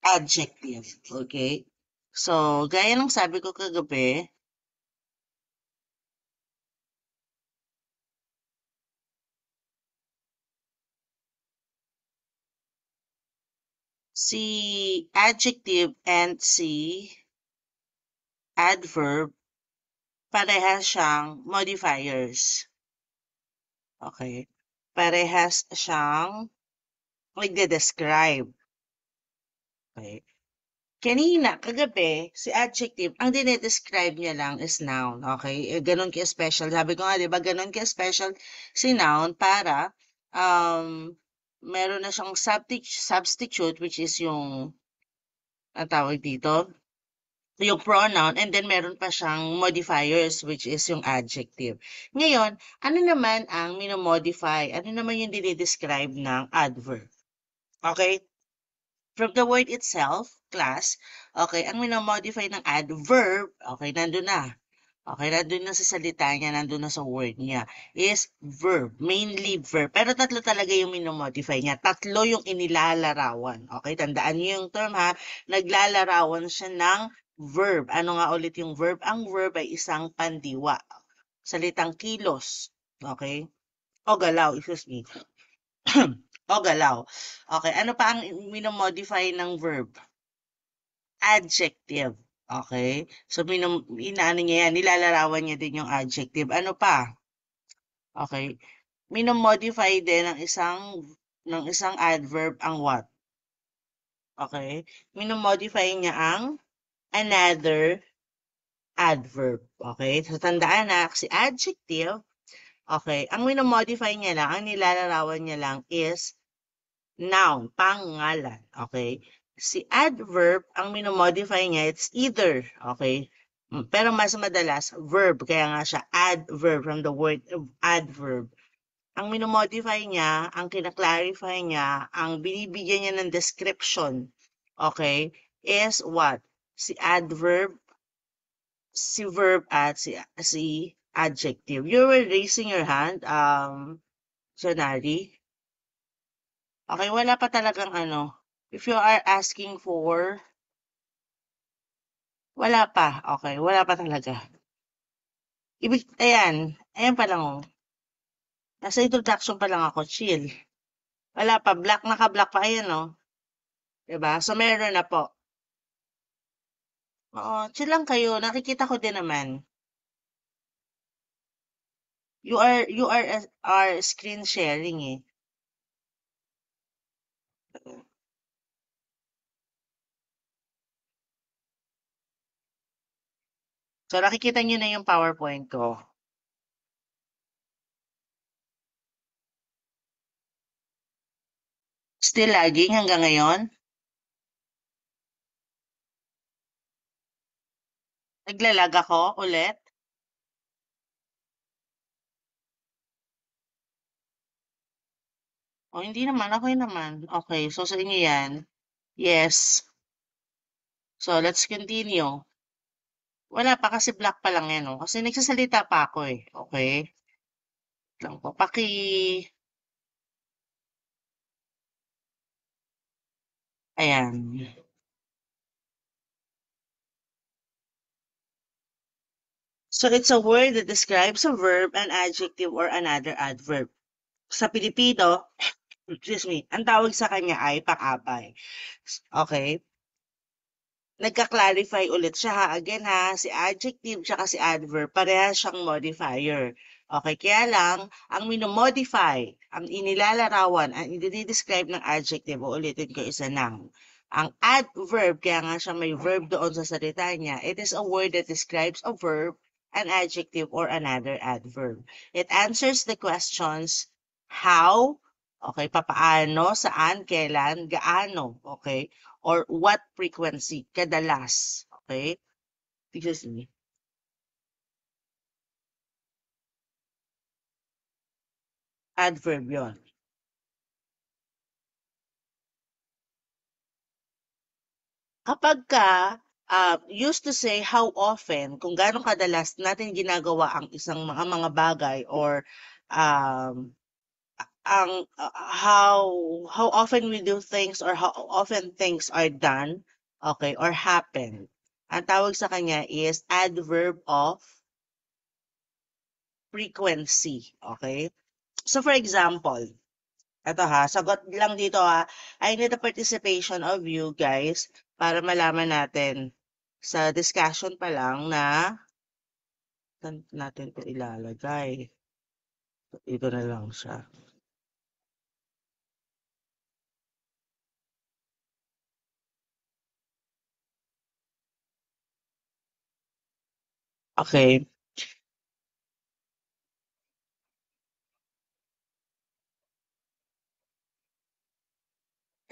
adjective. Okay? So, gaya ng sabi ko kagabi, si adjective and si adverb, parehas siyang modifiers. Okay? Parehas siyang nagde-describe. Okay? Kanina, kagabi, si adjective, ang dinedescribe niya lang is noun, okay? Ganun ka-special. Sabi ko nga, di ba, ganun ka-special si noun para meron na siyang substitute, which is yung, ang tawag dito, yung pronoun, and then meron pa siyang modifiers, which is yung adjective. Ngayon, ano naman ang minomodify? Ano naman yung dinedescribe ng adverb? Okay? From the word itself, class, okay, ang minomodify ng adverb, okay, nandun na. Okay, nandun na sa salita niya, nandun na sa word niya, is verb, mainly verb. Pero tatlo talaga yung minomodify niya. Tatlo yung inilalarawan. Okay, tandaan niyo yung term ha, naglalarawan siya ng verb. Ano nga ulit yung verb? Ang verb ay isang pandiwa. Salitang kilos. Okay? O galaw, excuse me. O galaw. Okay, ano pa ang minomodify ng verb? Adjective. Okay? So, inaano niya yan, nilalarawan niya din yung adjective. Ano pa? Okay? Minomodify din ng isang adverb ang what? Okay? Minomodify niya ang another adverb. Okay? So, tandaan na, si adjective, okay, ang minomodify niya lang, ang nilalarawan niya lang is noun, pangalan. Okay? Si adverb, ang minomodify niya, it's either, okay? Pero mas madalas, verb. Kaya nga siya adverb from the word adverb. Ang minomodify niya, ang kinaklarify niya, ang binibigyan niya ng description, okay, is what? Si adverb, si verb, at si adjective. You were raising your hand, Janari. Okay, wala pa talagang ano. If you are asking for, wala pa. Okay, wala pa talaga. Ayan pa lang oh. Nasa introduction pa lang ako, chill. Wala pa, naka-black pa, ayan oh. Diba? So, meron na po. Oo, chill lang kayo. Nakikita ko din naman. You are screen sharing eh. So, nakikita niyo na yung PowerPoint ko. Still lagging hanggang ngayon? Naglalag ako ulit? O, hindi naman. Okay naman. Okay, so sa inyo yan. Yes. So, let's continue. Wala pa kasi black pa lang yan, oh. Kasi nagsasalita pa ako eh. Okay? Lang po. Ayan. So, it's a word that describes a verb, an adjective, or another adverb. Sa Pilipino, excuse me, ang tawag sa kanya ay pang-abay. Okay? Nagka-clarify ulit siya ha. Again ha, si adjective tsaka si adverb, parehas siyang modifier. Okay, kaya lang, ang minomodify, ang inilalarawan, ang i-describe ng adjective, ulitin ko isa noun. Ang adverb, kaya nga siya may verb doon sa salita niya, it is a word that describes a verb, an adjective, or another adverb. It answers the questions how, okay, papaano, saan, kailan, gaano, okay, or what frequency, kadalas. Okay? Excuse me. Adverb yon. Kapag used to say how often, kung gaano kadalas natin ginagawa ang isang mga bagay or um, how often we do things or how often things are done, okay, or happen. Ang tawag sa kanya is adverb of frequency, okay? So for example, eto ha, sagot lang dito ha. I need the participation of you guys para malaman natin sa discussion pa lang na saan natin 'to ilalagay. Dito na lang siya. Okay,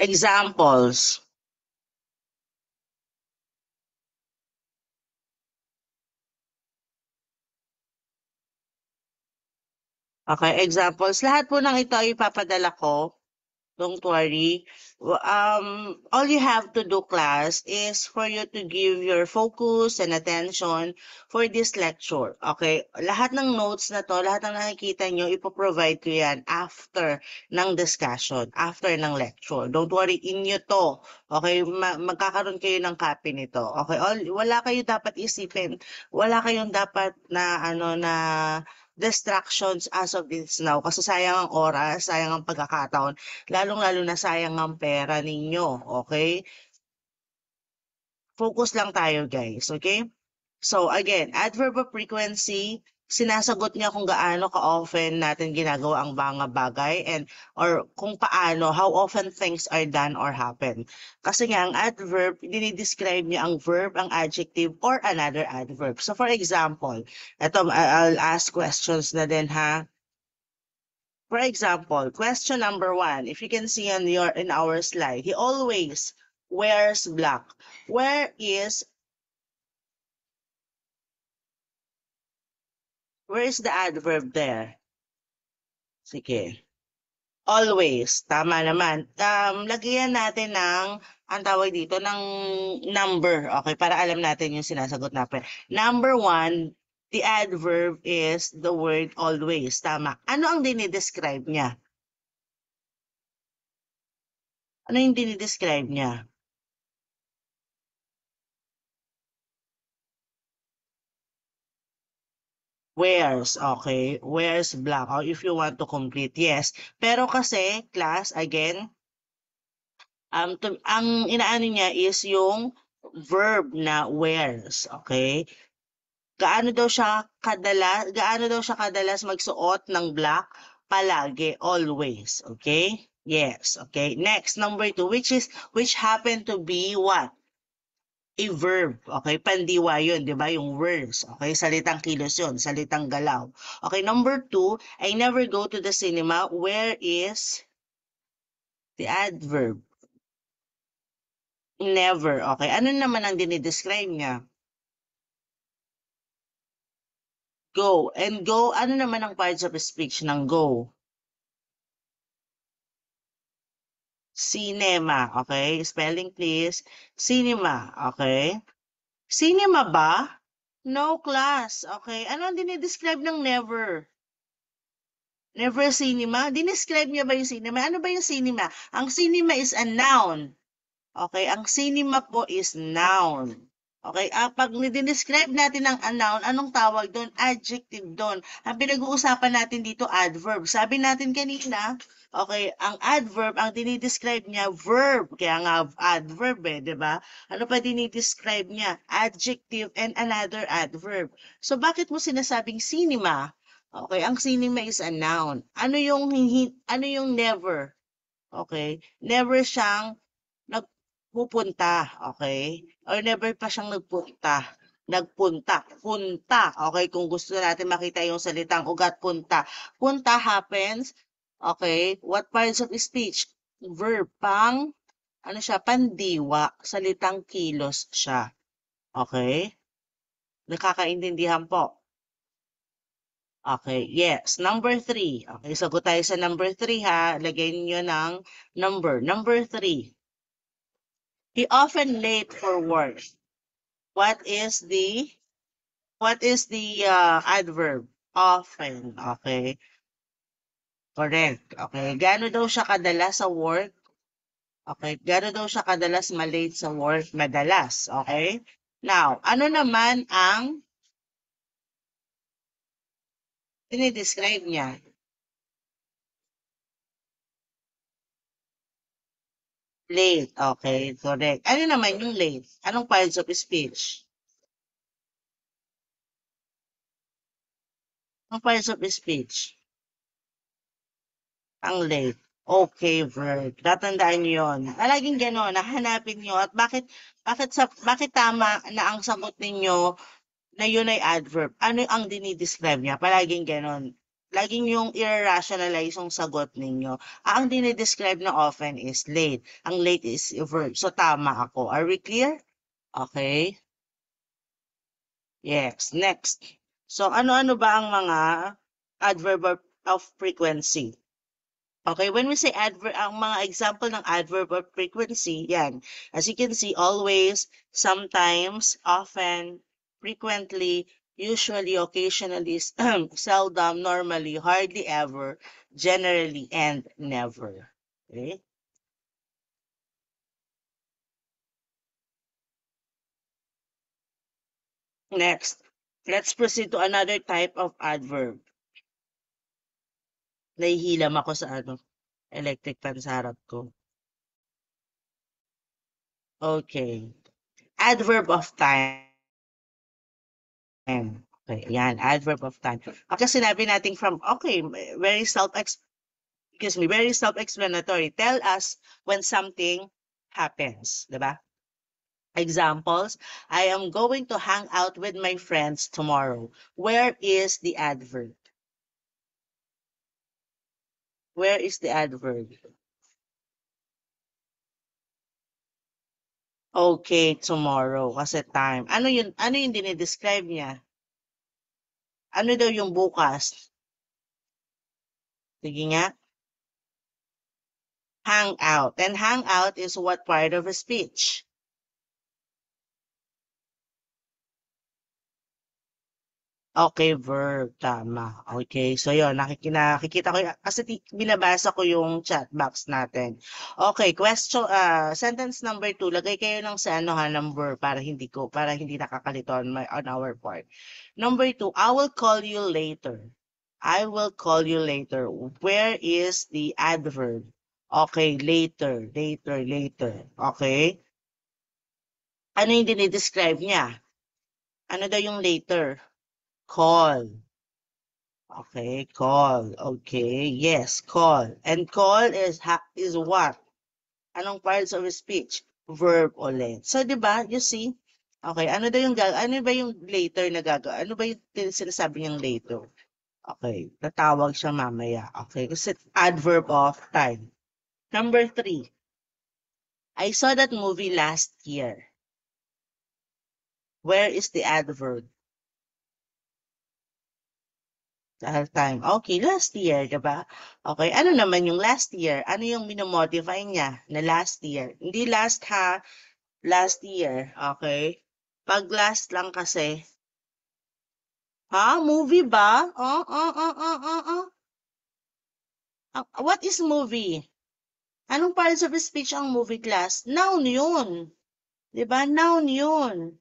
examples. Okay, examples. Lahat po ng ito ay ipapadala ko. Don't worry. All you have to do, class, is for you to give your focus and attention for this lecture. Okay? Lahat ng notes na to, lahat ng nakikita nyo, ipoprovide ko yan after ng discussion, after ng lecture. Don't worry, inyo to. Okay? Magkakaroon kayo ng copy nito. Okay? Wala kayo dapat isipin. Wala kayong dapat na, na distractions as of this now kasi sayang ang oras, sayang ang pagkakataon, lalong-lalo na sayang ang pera ninyo, okay? Focus lang tayo, guys, okay? So again, adverb of frequency, sinasagot niya kung gaano ka-often natin ginagawa ang mga bagay and or kung paano, how often things are done or happen. Kasi nga, ang adverb, dinidescribe niya ang verb, ang adjective, or another adverb. So for example, eto, I'll ask questions na din ha. For example, question number one, if you can see on your in our slide, he always wears black. Where is the adverb there? Sige. Always, tama naman. Lagyan natin ng, ang tawag dito, ng number, okay, para alam natin yung sinasagot natin. Number one, the adverb is the word always, tama. Ano ang dinidescribe niya? Ano yung dinidescribe niya? Wears, okay. Wears black. Or if you want to complete, yes. Pero kasi, class, again, ang inaano niya is yung verb na wears, okay? Gaano daw siya kadalas magsuot ng black? Palagi, always, okay? Yes, okay. Next, number two, which happen to be what? A verb, okay? Pandiwa yun, di ba? Yung words, okay? Salitang kilos yun, salitang galaw. Okay, number two, I never go to the cinema. Where is the adverb? Never, okay? Ano naman ang dinidescribe niya? Go. And go, ano naman ang parts of speech ng go? Cinema, okay? Spelling please. Cinema, okay? Cinema ba? No, class, okay? Ano ang dinidescribe ng never? Never cinema? Dinescribe niya ba yung cinema? Ano ba yung cinema? Ang cinema is a noun. Okay, ang cinema po is noun. Okay, pag dinescribe natin ang a noun, anong tawag doon? Adjective doon. Ang pinag-uusapan natin dito, adverb. Sabi natin kanina, okay, ang adverb, ang dinidescribe niya, verb. Kaya nga adverb eh, di ba? Ano pa dinidescribe niya? Adjective and another adverb. So, bakit mo sinasabing cinema? Okay, ang cinema is a noun. Ano yung never? Okay, never siyang nagpupunta, okay? Or never pa siyang nagpunta, punta, okay? Kung gusto natin makita yung salitang ugat, punta. Punta happens, okay? What parts of speech? Verb, ano siya, pandiwa, salitang kilos siya, okay? Nakakaintindihan po. Okay, yes. Number three. Okay, sagot tayo sa number three ha. Lagyan niyo ng number. Number three. He often late for work. What is the adverb? Often, okay? Correct. Okay. Gaano daw siya kadalas sa work? Okay. Gaano daw siya kadalas malate sa work? Madalas. Okay. Now, ano naman ang dinidescribe niya? Late. Okay. Correct. Ano naman yung late? Anong parts of speech? Anong parts of speech? Ang late. Okay, verb. Tatandaan niyo yun. Laging gano'n, hahanapin niyo at bakit tama na ang sagot ninyo na yun ay adverb. Ano ang dinidescribe niya? Palaging gano'n. Laging yung i-rationalize yung sagot ninyo. Ang dinidescribe na often is late. Ang late is a verb. So, tama ako. Are we clear? Okay. Yes. Next. So, ano-ano ba ang mga adverb of frequency? Okay, when we say adverb, ang mga example ng adverb of frequency, yan. As you can see, always, sometimes, often, frequently, usually, occasionally, seldom, normally, hardly ever, generally, and never. Okay? Next, let's proceed to another type of adverb. Nahihilam ako sa electric fan sa harap ko. Okay. Adverb of time. Okay, yan, adverb of time. Kasi sinabi natin okay, very very self-explanatory. Tell us when something happens, di ba? Examples, I am going to hang out with my friends tomorrow. Where is the adverb? Where is the adverb? Okay, tomorrow, kasi time. Ano yung dinidescribe niya? Ano daw yung bukas? Sige nga. Hang out. And hang out is what part of a speech? Okay, verb. Tama. Okay. So, yun. Nakikita ko, kasi binabasa ko yung chat box natin. Okay. Sentence number 2. Lagay kayo ng sa ano ha, ng verb para hindi nakakalito on our part. Number 2, I will call you later. I will call you later. Where is the adverb? Okay, later, later, later. Okay? Ano yung dinidescribe niya? Ano daw yung later? Call. Okay, call. Okay, yes, call. And call is what? Anong parts of speech? Verb ulit. So, di ba? You see? Okay, ano ba yung later na gagawin? Ano ba yung sinasabi niyang later? Okay, tatawag siya mamaya. Okay, kasi adverb of time. Number 3, I saw that movie last year. Where is the adverb? Dahil time. Okay, last year, diba? Okay, ano naman yung last year? Ano yung minomodify niya na last year? Hindi last ha, last year. Okay? Pag last lang kasi, movie ba? What is movie? Anong parts of speech ang movie class? Noun yun. Diba? Noun yun.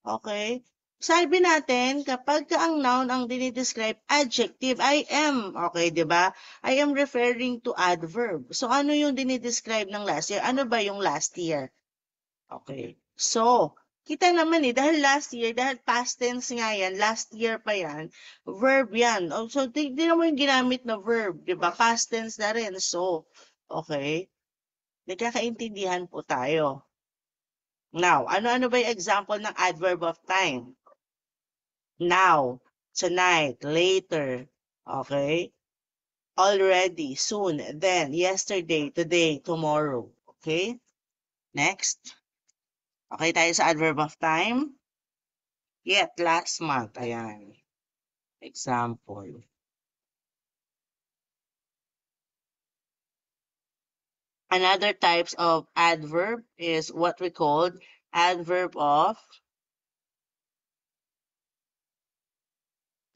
Okay? Sabi natin, kapag ang noun ang dinidescribe, adjective, I am. Okay, di ba? I am referring to adverb. So, ano yung dinidescribe ng last year? Ano ba yung last year? Okay. So, kita naman dahil last year, dahil past tense nga yan, last year pa yan, verb yan. So, di mo yung ginamit na verb, di ba? Past tense na rin. So, okay. Nagkakaintindihan po tayo. Now, ano-ano ba yung example ng adverb of time? Now, tonight, later, okay? Already, soon, then, yesterday, today, tomorrow, okay? Next. Okay tayo sa adverb of time. Yet, last month, ayan. Example. Another types of adverb is what we call adverb of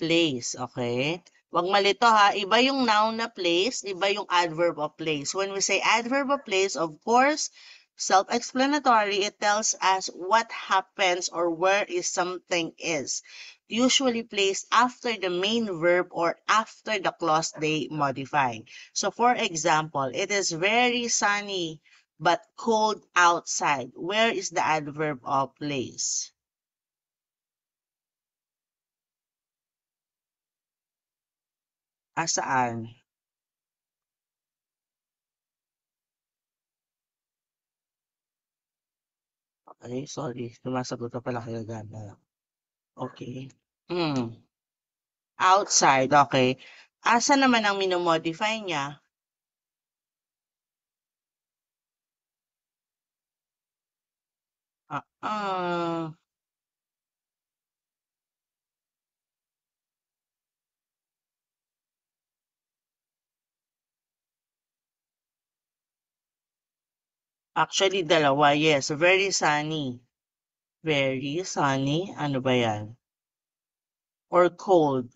place, okay? Wag malito ha, iba yung noun na place, iba yung adverb of place. When we say adverb of place, of course, self-explanatory, it tells us what happens or where is something is. Usually placed after the main verb or after the clause they modify. So for example, it is very sunny but cold outside. Where is the adverb of place? Asaan? Okay, sorry. Sumasagot na pala kayo gana. Okay. Hmm. Outside, okay. Asa naman ang minomodify niya? Ah, actually, dalawa. Yes, very sunny. Very sunny. Ano ba yan? Or cold.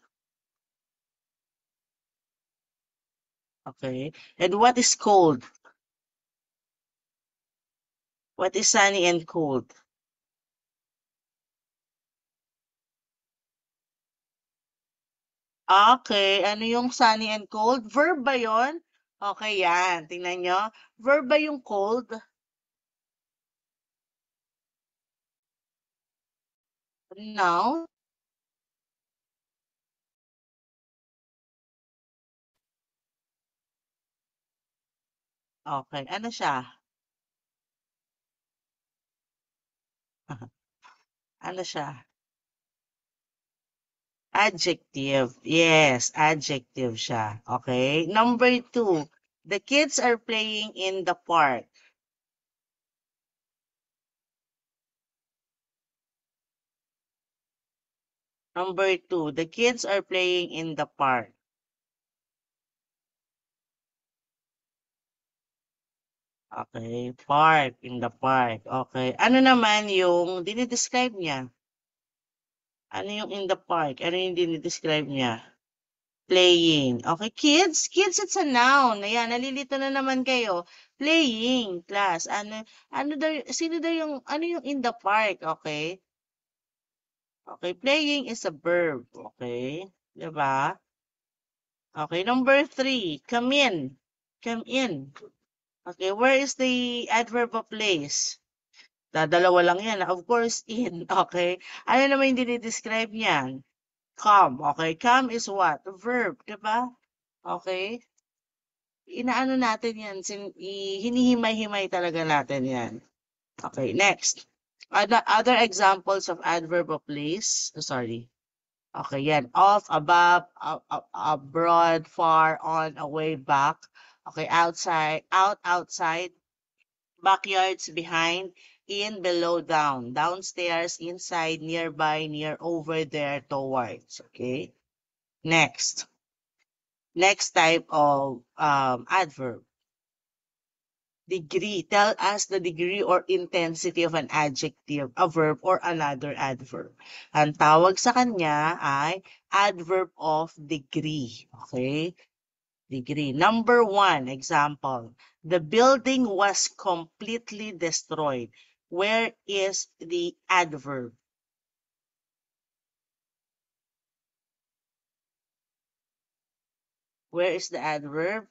Okay. And what is cold? What is sunny and cold? Okay. Ano yung sunny and cold? Verb ba yon? Okay, yan. Tingnan nyo. Verb ba yung cold? Noun? Okay. Ano siya? Ano siya? Adjective. Yes, adjective siya. Okay. Number two, the kids are playing in the park. Number two, the kids are playing in the park. Okay, park, in the park. Okay. Ano naman yung dinidescribe niya? Ano yung in the park? Ano yung dinidescribe niya? Playing. Okay, kids? Kids, it's a noun. Ayan, nalilito na naman kayo. Playing, class. Ano daw, sino daw yung, ano yung in the park? Okay? Okay, playing is a verb. Okay? Diba? Okay, number three, come in. Come in. Okay, where is the adverb of place? Dadalawa lang yan. Of course, in. Okay? Ano naman yung dinidescribe niyan? Come. Okay, come is what? Verb, diba? Okay? Inaano natin yan, hinihimay-himay talaga natin yan. Okay, next. Other examples of adverb of place. Oh, sorry. Okay, yan. Off, above, abroad, far, on, away, back. Okay, outside, out, outside, backyards, behind, in, below, down, downstairs, inside, nearby, near, over there, towards. Okay, next. Next type of adverb. Degree. Tell us the degree or intensity of an adjective, a verb, or another adverb. Ang tawag sa kanya ay adverb of degree. Okay? Degree. Number one, example. The building was completely destroyed. Where is the adverb? Where is the adverb?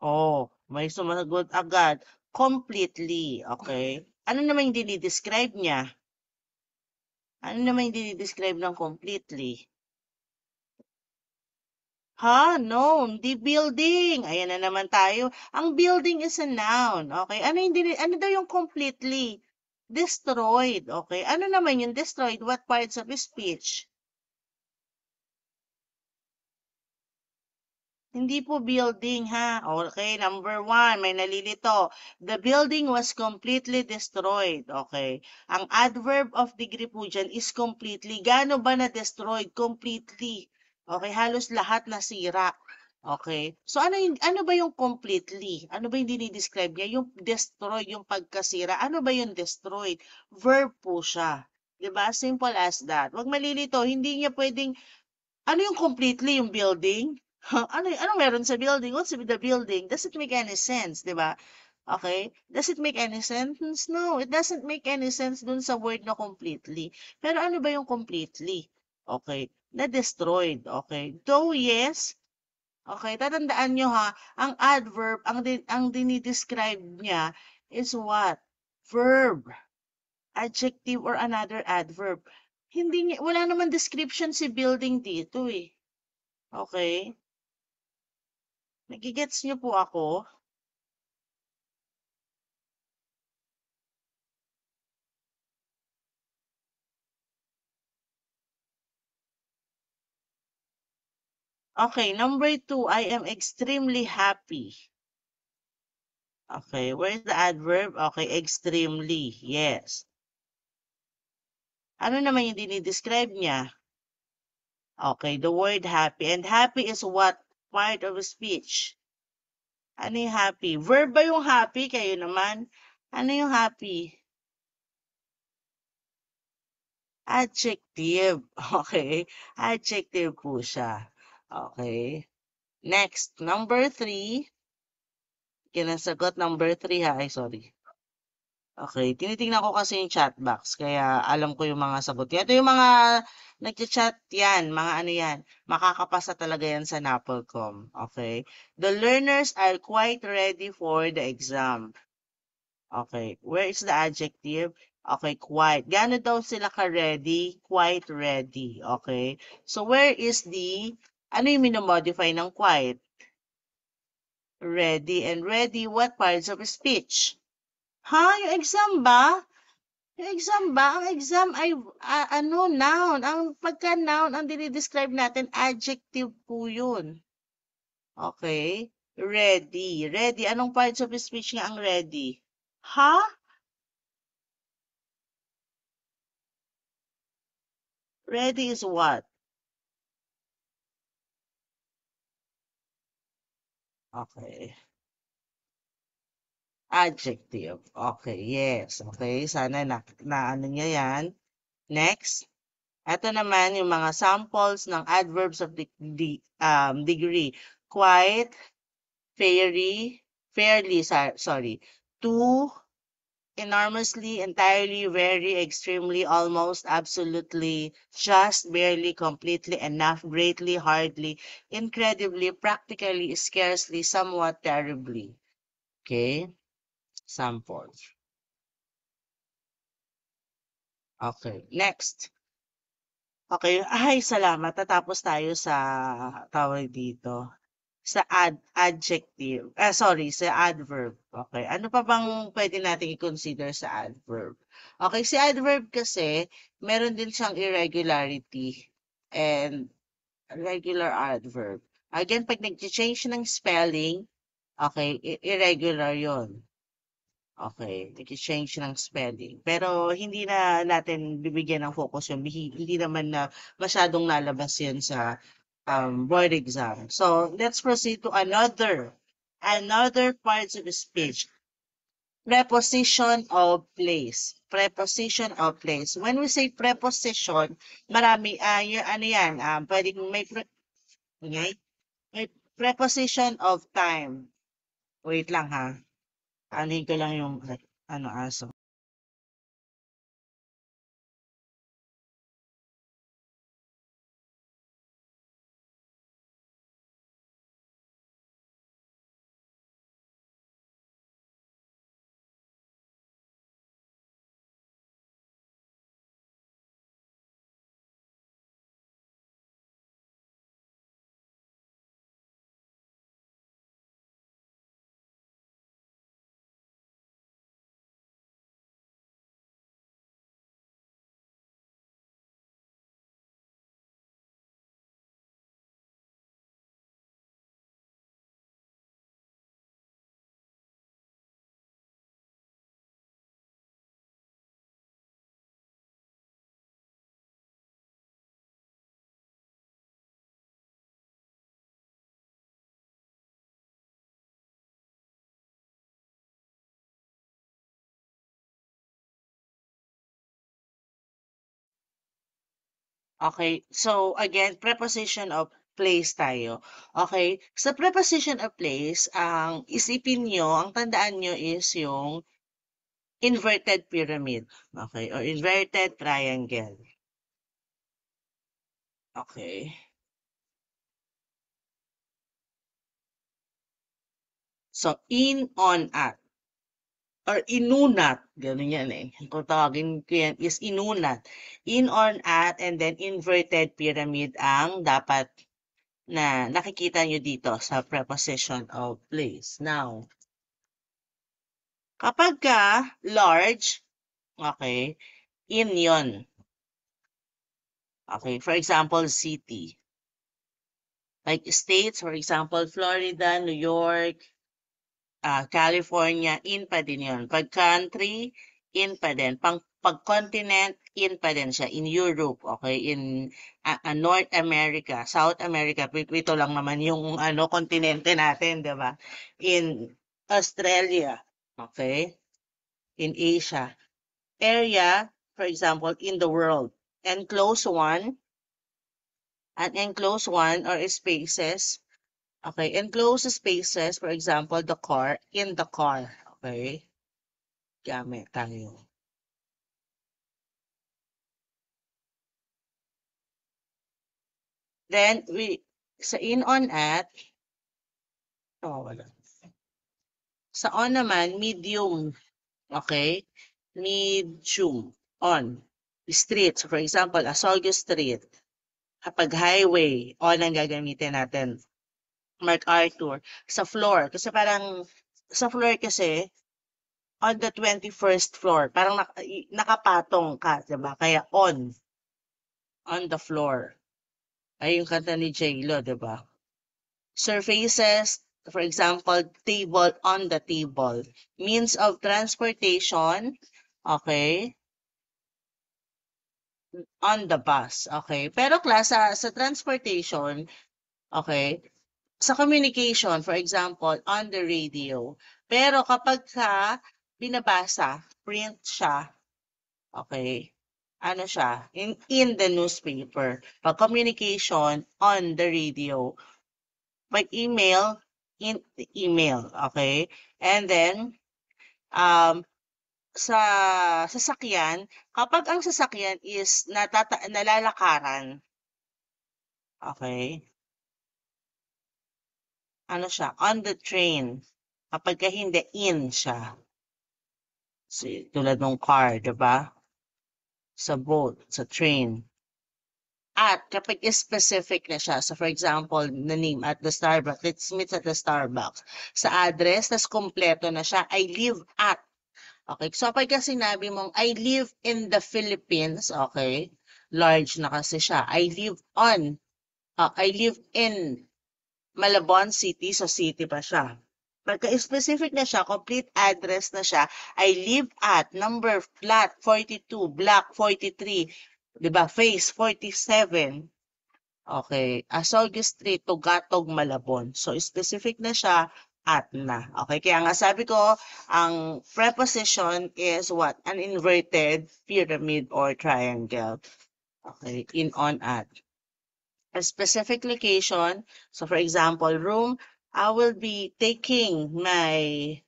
Oh, may sumagot agad. Completely. Okay? Ano naman yung dinidescribe niya? Ano naman yung dinidescribe ng completely? Ha? No, the building. Ayan na naman tayo. Ang building is a noun. Okay? Ano daw yung completely? Destroyed. Okay? Ano naman yung destroyed? What parts of speech? Hindi po building ha. Okay, number one, may nalilito. The building was completely destroyed. Okay. Ang adverb of degree po dyan is completely. Gaano ba na-destroyed? Completely. Okay, halos lahat nasira. Okay? So ano ba yung completely? Ano ba yung dinidescribe niya? Yung destroy, yung pagkasira. Ano ba yung destroyed? Verb po siya. 'Di ba? Simple as that. Wag malilito, hindi niya pwedeng ano yung completely yung building? Ano meron sa building? What's with the building? Does it make any sense, 'di ba? Okay? Does it make any sense? No, it doesn't make any sense dun sa word na completely. Pero ano ba yung completely? Okay? Na destroyed, okay? Though yes, okay, tatandaan nyo ha, ang adverb, ang dinidescribe niya is what? Verb, adjective, or another adverb. Hindi niya, wala naman description si building dito eh. Okay? Nagigets niyo po ako? Okay, number two, I am extremely happy. Okay, where's the adverb? Okay, extremely. Yes. Ano naman yung dinidescribe niya? Okay, the word happy. And happy is what part of speech? Ano yung happy? Verb ba yung happy? Kayo naman. Ano yung happy? Adjective. Okay. Adjective po siya. Okay. Next, number three. Kinasagot number three ha. Ay, sorry. Okay, tinitingnan ko kasi yung chat box, kaya alam ko yung mga sagot. Ito yung mga nagchat-chat yan, mga ano yan, makakapasa talaga yan sa NAPOLCOM. Okay? The learners are quite ready for the exam. Okay, where is the adjective? Okay, quite. Gaano daw sila ka-ready? Quite ready. Okay? So, where is the, ano yung minomodify ng quite? Ready. And ready, what parts of speech? Ha? Yung exam ba? Yung exam ba? Ang exam ay ano, noun. Ang pagka-noun, ang dinidescribe natin, adjective po yun. Okay? Ready. Ready. Anong parts of speech nga ang ready? Ha? Ready is what? Okay. Adjective. Okay, yes. Okay, sana na ano niya yan. Next. Ito naman yung mga samples ng adverbs of degree. Quite, fairy, fairly, sorry. To, enormously, entirely, very, extremely, almost, absolutely, just, barely, completely, enough, greatly, hardly, incredibly, practically, scarcely, somewhat, terribly. Okay? Samples. Okay. Next. Okay. Ay, salamat. Tatapos tayo sa tawag dito. Sa adjective. Sorry, sa adverb. Okay. Ano pa bang pwede nating i-consider sa adverb? Okay, si adverb kasi, meron din siyang irregularity and regular adverb. Again, pag nag-change ng spelling, okay, irregular yon. Okay, nag-change ng spelling. Pero hindi na natin bibigyan ng focus yun. Hindi naman na masyadong lalabas yun sa board exam. So, let's proceed to another parts of speech. Preposition of place. Preposition of place. When we say preposition, marami, ano yan, pwedeng okay? May preposition of time. Wait lang ha. Anuhin ko lang yung, ano, aso. Okay, so again, preposition of place tayo. Okay, sa preposition of place, ang isipin nyo, ang tandaan nyo is yung inverted pyramid. Okay, or inverted triangle. Okay. So, in, on, at. Or inunat. Ganun yan eh. Kung tawagin ko yan is inunat. In, on, at, and then inverted pyramid ang dapat na nakikita nyo dito sa preposition of place. Now, kapag ka large, okay, in yon. Okay, for example, city. Like states, for example, Florida, New York, California, in pa din yun. Pag country, in pa din. Pag continent, in pa din siya. In Europe, okay? In North America, South America, ito lang naman yung kontinente natin, di ba? In Australia, okay? In Asia. Area, for example, in the world. Enclosed one, an enclosed one or spaces. Okay, enclosed spaces, for example, the car, in the car. Okay, gamit tayo. Then, sa in, on, at, wala. Sa on naman, medium. Okay, medium, on. Streets, for example, Asogo Street. Kapag highway, on ang gagamitin natin. MacArthur. Sa floor, kasi parang, sa floor kasi, on the 21st floor, parang nakapatong ka, diba? Kaya on the floor. Ay, yung kanta ni J-Lo, diba? Surfaces, for example, table, on the table. Means of transportation, okay? On the bus, okay? Pero class, sa transportation, okay? Sa communication, for example, on the radio. Pero kapag ka binabasa, print siya, okay? Ano siya? In the newspaper. Pag communication, on the radio. Pag email, in the email. Okay? And then, sa sasakyan, kapag ang sasakyan is nalalakaran, okay? Ano siya? On the train. Kapag ka hindi, in siya. So, tulad ng car, diba? Sa boat, sa train. At kapag specific na siya, so for example, the name at the Starbucks, let's meet at the Starbucks. Sa address, tas kompleto na siya, I live at. Okay, so pagka sinabi mong, I live in the Philippines, okay, large na kasi siya. I live in Malabon City, so city pa siya. Pagka specific na siya, complete address na siya, I live at number flat 42, block 43, diba, phase 47. Okay, Asogi Street, Tugatog, Malabon. So, specific na siya at na. Okay, kaya nga sabi ko, ang preposition is what? An inverted pyramid or triangle. Okay, in, on, at. A specific location. So, for example, room, I will be taking my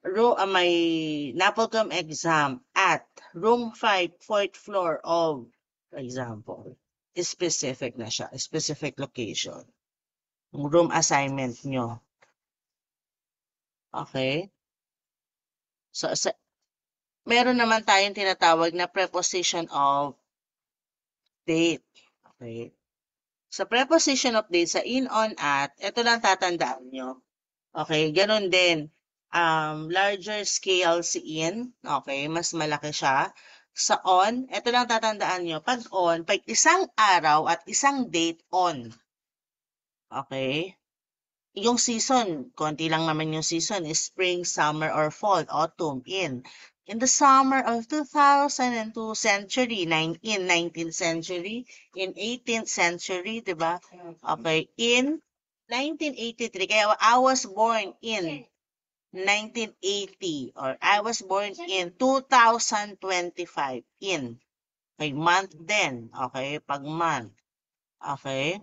NAPOLCOM exam at room 5, 4th floor of, for example, specific na siya, specific location. Room assignment nyo. Okay? So, meron naman tayong tinatawag na preposition of date. Okay? Sa preposition of date, sa in, on, at, ito lang tatandaan nyo. Okay? Ganun din. Larger scale si in. Okay? Mas malaki siya. Sa on, ito lang tatandaan nyo. Pag on, pag isang araw at isang date on. Okay? Yung season, konti lang naman yung season, is spring, summer, or fall, autumn, in. In the summer of 2002 century, in 19th century, in 18th century, di ba? Okay, in 1983, kaya I was born in 1980, or I was born in 2025, in. Okay, month din. Okay, pag month. Okay?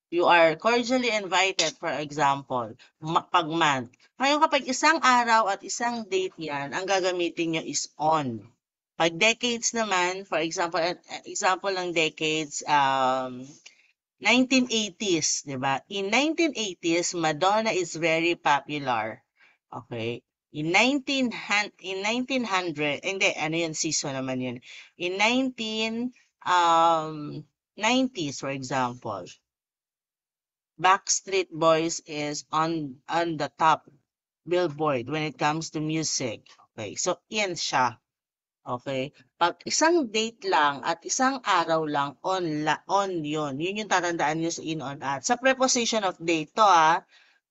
You are cordially invited, for example, pag month. Ngayon, kapag isang araw at isang date yan, ang gagamitin nyo is on. Pag decades naman, for example, example ng decades, 1980s, di ba? In 1980s, Madonna is very popular. Okay? In 1900, hindi, ano yun, season naman yun. In 90s, for example, Backstreet Boys is on the top billboard when it comes to music. Okay, so yan siya. Okay? Pag isang date lang at isang araw lang, on yun. Yun yung tatandaan nyo sa in, on, at. Sa preposition of date to,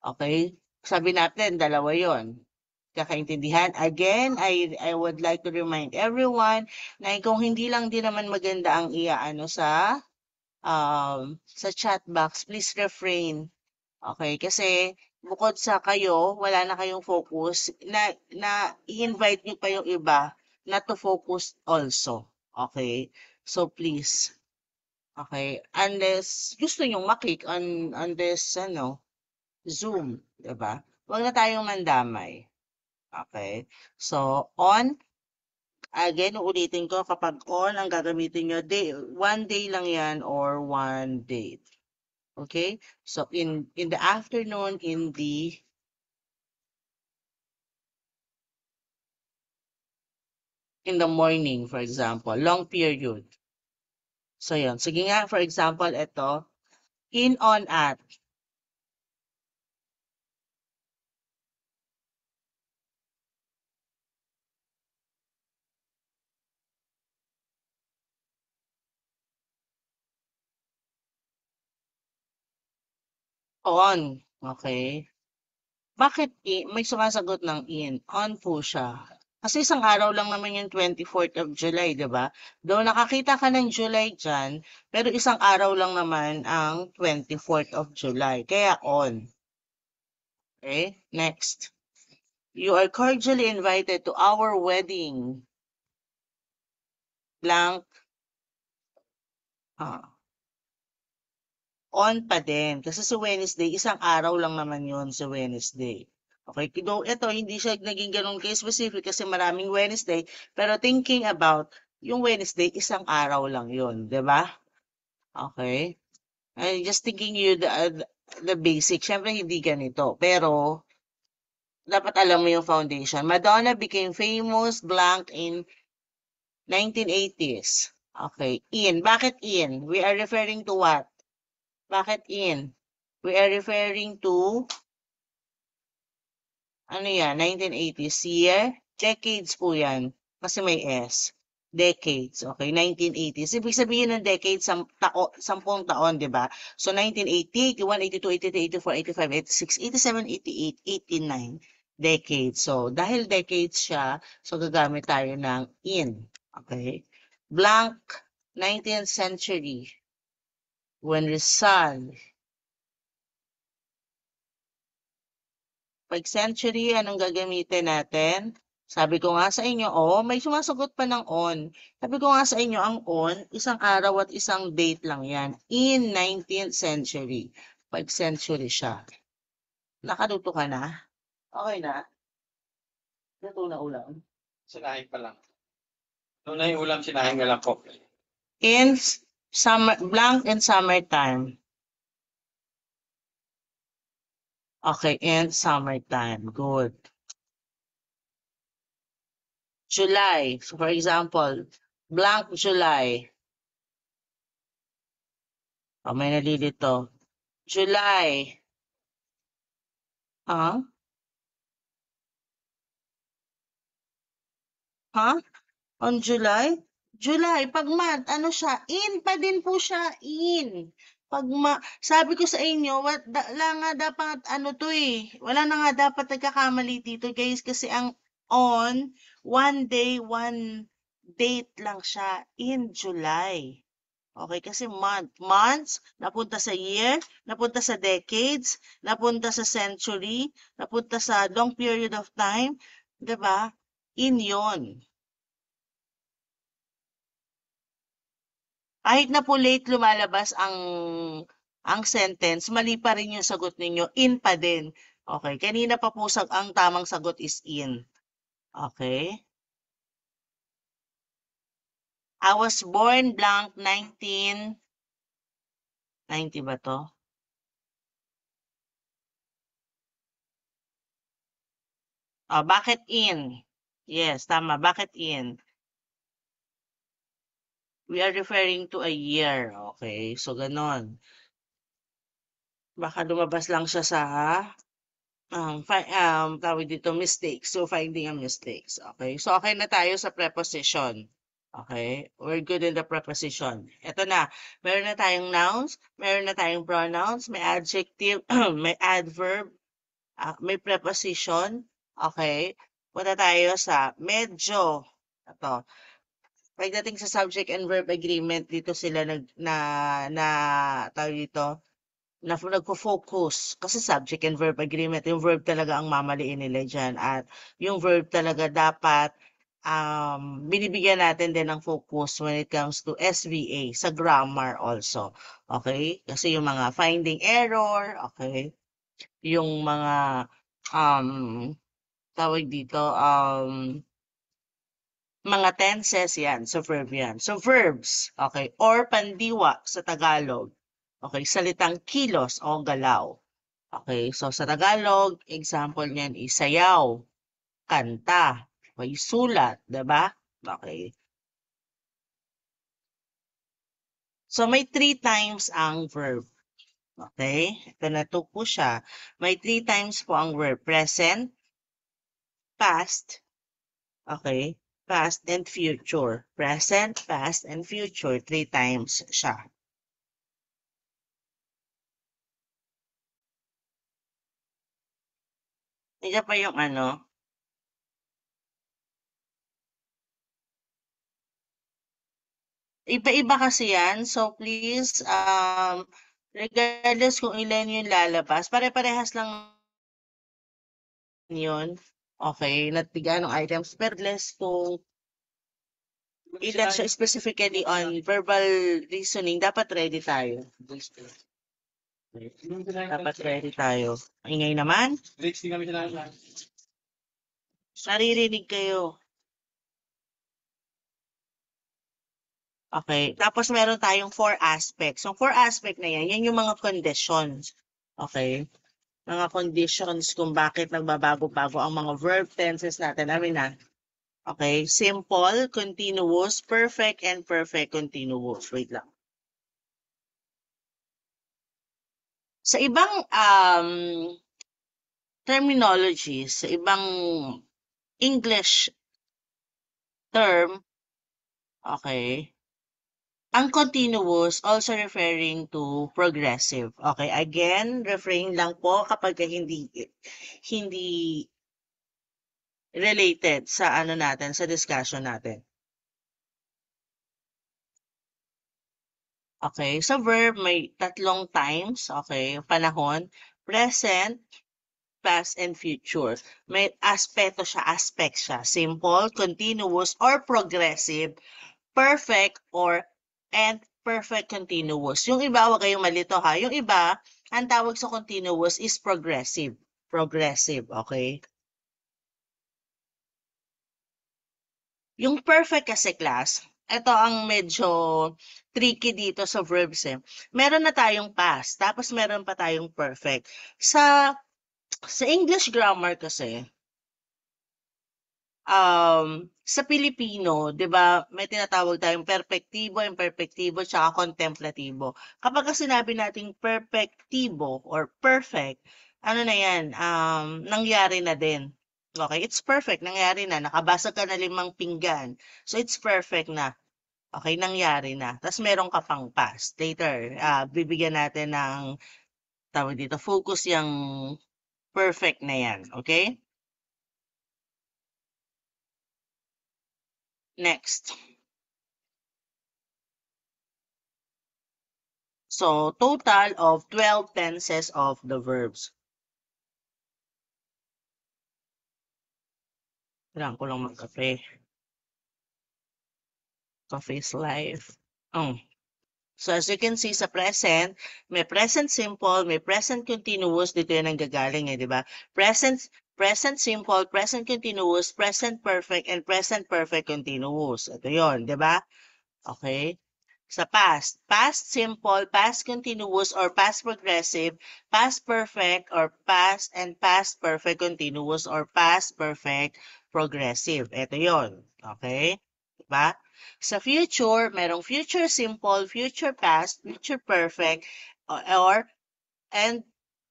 okay? Sabi natin, dalawa yon. Kakaintindihan? Again, I would like to remind everyone na kung hindi lang din naman maganda ang iaano sa chat box, please refrain. Okay? Kasi bukod sa kayo, wala na kayong focus, i-invite nyo pa yung iba not to focus also. Okay? So please, okay? Unless gusto nyo maklik on this, Zoom, 'di ba? Huwag na tayong mandamay. Okay? So, on, again, uulitin ko, kapag on, ang gagamitin nyo, one day lang yan or one date. Okay? So, in the afternoon, in the morning, for example, long period. So, yun. Sige nga, for example, ito, in, on, at. On. Okay? Bakit may sumasagot ng in? On po siya. Kasi isang araw lang naman yung 24th of July, di ba? Though nakakita ka ng July dyan, pero isang araw lang naman ang 24th of July. Kaya on. Okay? Next. You are cordially invited to our wedding. Blank. On pa din. Kasi sa Wednesday, isang araw lang naman yon sa Wednesday. Okay, ito, hindi siya naging ganun case specific kasi maraming Wednesday. Pero thinking about, yung Wednesday, isang araw lang yun. 'Di ba? Okay? I'm just thinking you the basic. Siyempre, hindi ganito. Pero, dapat alam mo yung foundation. Madonna became famous blank in 1980s. Okay. In. Bakit in? We are referring to what? Bakit in? We are referring to, ano yan, 1980s year? Decades po yan. Kasi may S. Decades, okay? 1980s. Ibig sabihin ng decades, 10 taon, di ba? So, 1980, 81, 82, 83, 84, 85, 86, 87, 88, 89. Decades. So, dahil decades siya, so gagamit tayo ng in. Okay? Blank, 19th century. When Rizal. Pag century, anong gagamitin natin? Sabi ko nga sa inyo, may sumasagot pa ng on. Sabi ko nga sa inyo, ang on, isang araw at isang date lang yan. In 19th century. Pag century siya. Nakaluto ka na? Okay na? Luto na ulam? Sinaing pa lang. Noon na yung ulam, sinaing na lang po. In summer, blank in summertime. Okay, in summertime. Good. July. So for example, blank July. May nalilito. July. Huh? Huh? On July? July, pag month, ano siya? In pa din po siya, in. Sabi ko sa inyo, wala nga dapat, wala na nga dapat nagkakamali dito, guys, kasi ang on, one day, one date lang siya, in July. Okay, kasi months, napunta sa year, napunta sa decades, napunta sa century, napunta sa long period of time, 'di ba? In 'yon. Kahit na po late lumalabas ang sentence, mali pa rin yung sagot ninyo, in pa din. Okay, kanina pa po ang tamang sagot is in. Okay? I was born blank 1990 ba to? Bakit in? Yes, tama. Bakit in? We are referring to a year. Okay, so ganon. Baka lumabas lang siya sa tawag dito, mistakes. So, finding a mistakes. Okay, so okay na tayo sa preposition. Okay, we're good in the preposition. Ito na, meron na tayong nouns, meron na tayong pronouns, may adjective, may adverb, may preposition. Okay, punta tayo sa medyo. Ito, pagdating sa subject and verb agreement, dito sila tawag dito, nagfo-focus. Kasi subject and verb agreement, yung verb talaga ang mamaliin nila dyan. At yung verb talaga dapat binibigyan natin din ng focus when it comes to SVA, sa grammar also. Okay? Kasi yung mga finding error, okay? Yung mga um, tawag dito, mga tenses yan, so verb yan. So verbs, okay, or pandiwa sa Tagalog. Okay, salitang kilos o galaw. Okay, so sa Tagalog, example niyan is sayaw, kanta, okay, sulat, diba? Okay. So may 3 times ang verb. Okay, ito na to po siya. May 3 times po ang verb. Present, past, okay, past and future. Present, past, and future. 3 times siya. Hindi pa yung ano. Iba-iba kasi yan. So please, regardless kung ilan yung lalabas, pare-parehas lang yun. Okay, not ganong items. Pero less kung ilan siya specifically on verbal reasoning, dapat ready tayo. Dapat ready tayo. Ingay naman. Grades din kami sinabi. Naririnig kayo. Okay. Tapos meron tayong 4 aspects. So 4 aspect na yan, yan yung mga conditions. Okay. Mga conditions kung bakit nagbabago-bago ang mga verb tenses natin. Amin na. Okay. Simple, continuous, perfect, and perfect continuous. Wait lang. Sa ibang terminologies, sa ibang English term, okay, ang continuous also referring to progressive. Okay, again, refrain lang po kapag hindi related sa ano natin, sa discussion natin. Okay, sa verb may 3 times, okay, panahon, present, past, and future. May aspect siya, simple, continuous, or progressive, perfect, and perfect continuous. Yung iba, wag kayong malito ha. Yung iba, ang tawag sa continuous is progressive. Progressive, okay? Yung perfect kasi class, ito ang medyo tricky dito sa verbs eh. Meron na tayong past, tapos meron pa tayong perfect. Sa English grammar kasi, sa Pilipino, 'di ba, may tinatawag tayong perpektibo, imperpektibo, tsaka kontemplatibo. Kapag sinabi nating perpektibo or perfect, ano na 'yan, nangyari na din. Okay, it's perfect, nangyari na. Nakabasa ka na 5 pinggan. So it's perfect na. Okay, nangyari na. Tapos meron ka pang past. Later, bibigyan natin ng tawag dito, focus yung perfect na 'yan, okay? Next. So, total of 12 tenses of the verbs. Kailangan ko lang magkape. Coffee is life. So as you can see sa present, may present simple, may present continuous, dito yan ang gagaling di ba? Present simple, present continuous, present perfect, and present perfect continuous. Ito yon, di ba? Okay? Sa past, past simple, past continuous, or past progressive, past perfect, or past and past perfect continuous, or past perfect progressive. Ito yon. Okay? Diba? Sa future, merong future simple, future past, future perfect, and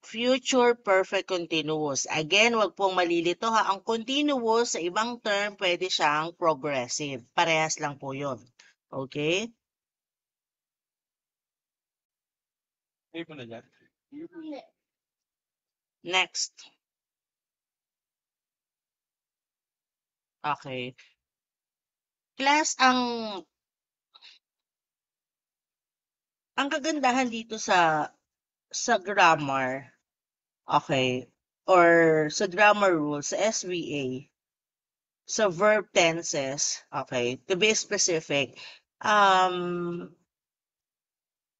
future perfect continuous. Again, wag pong malilito ha. Ang continuous sa ibang term, pwede siyang progressive. Parehas lang po yun. Okay? Hindi mo na dyan. Next. Okay. Class, ang kagandahan dito sa grammar, okay, or sa grammar rules, sa SVA, sa verb tenses, okay, to be specific,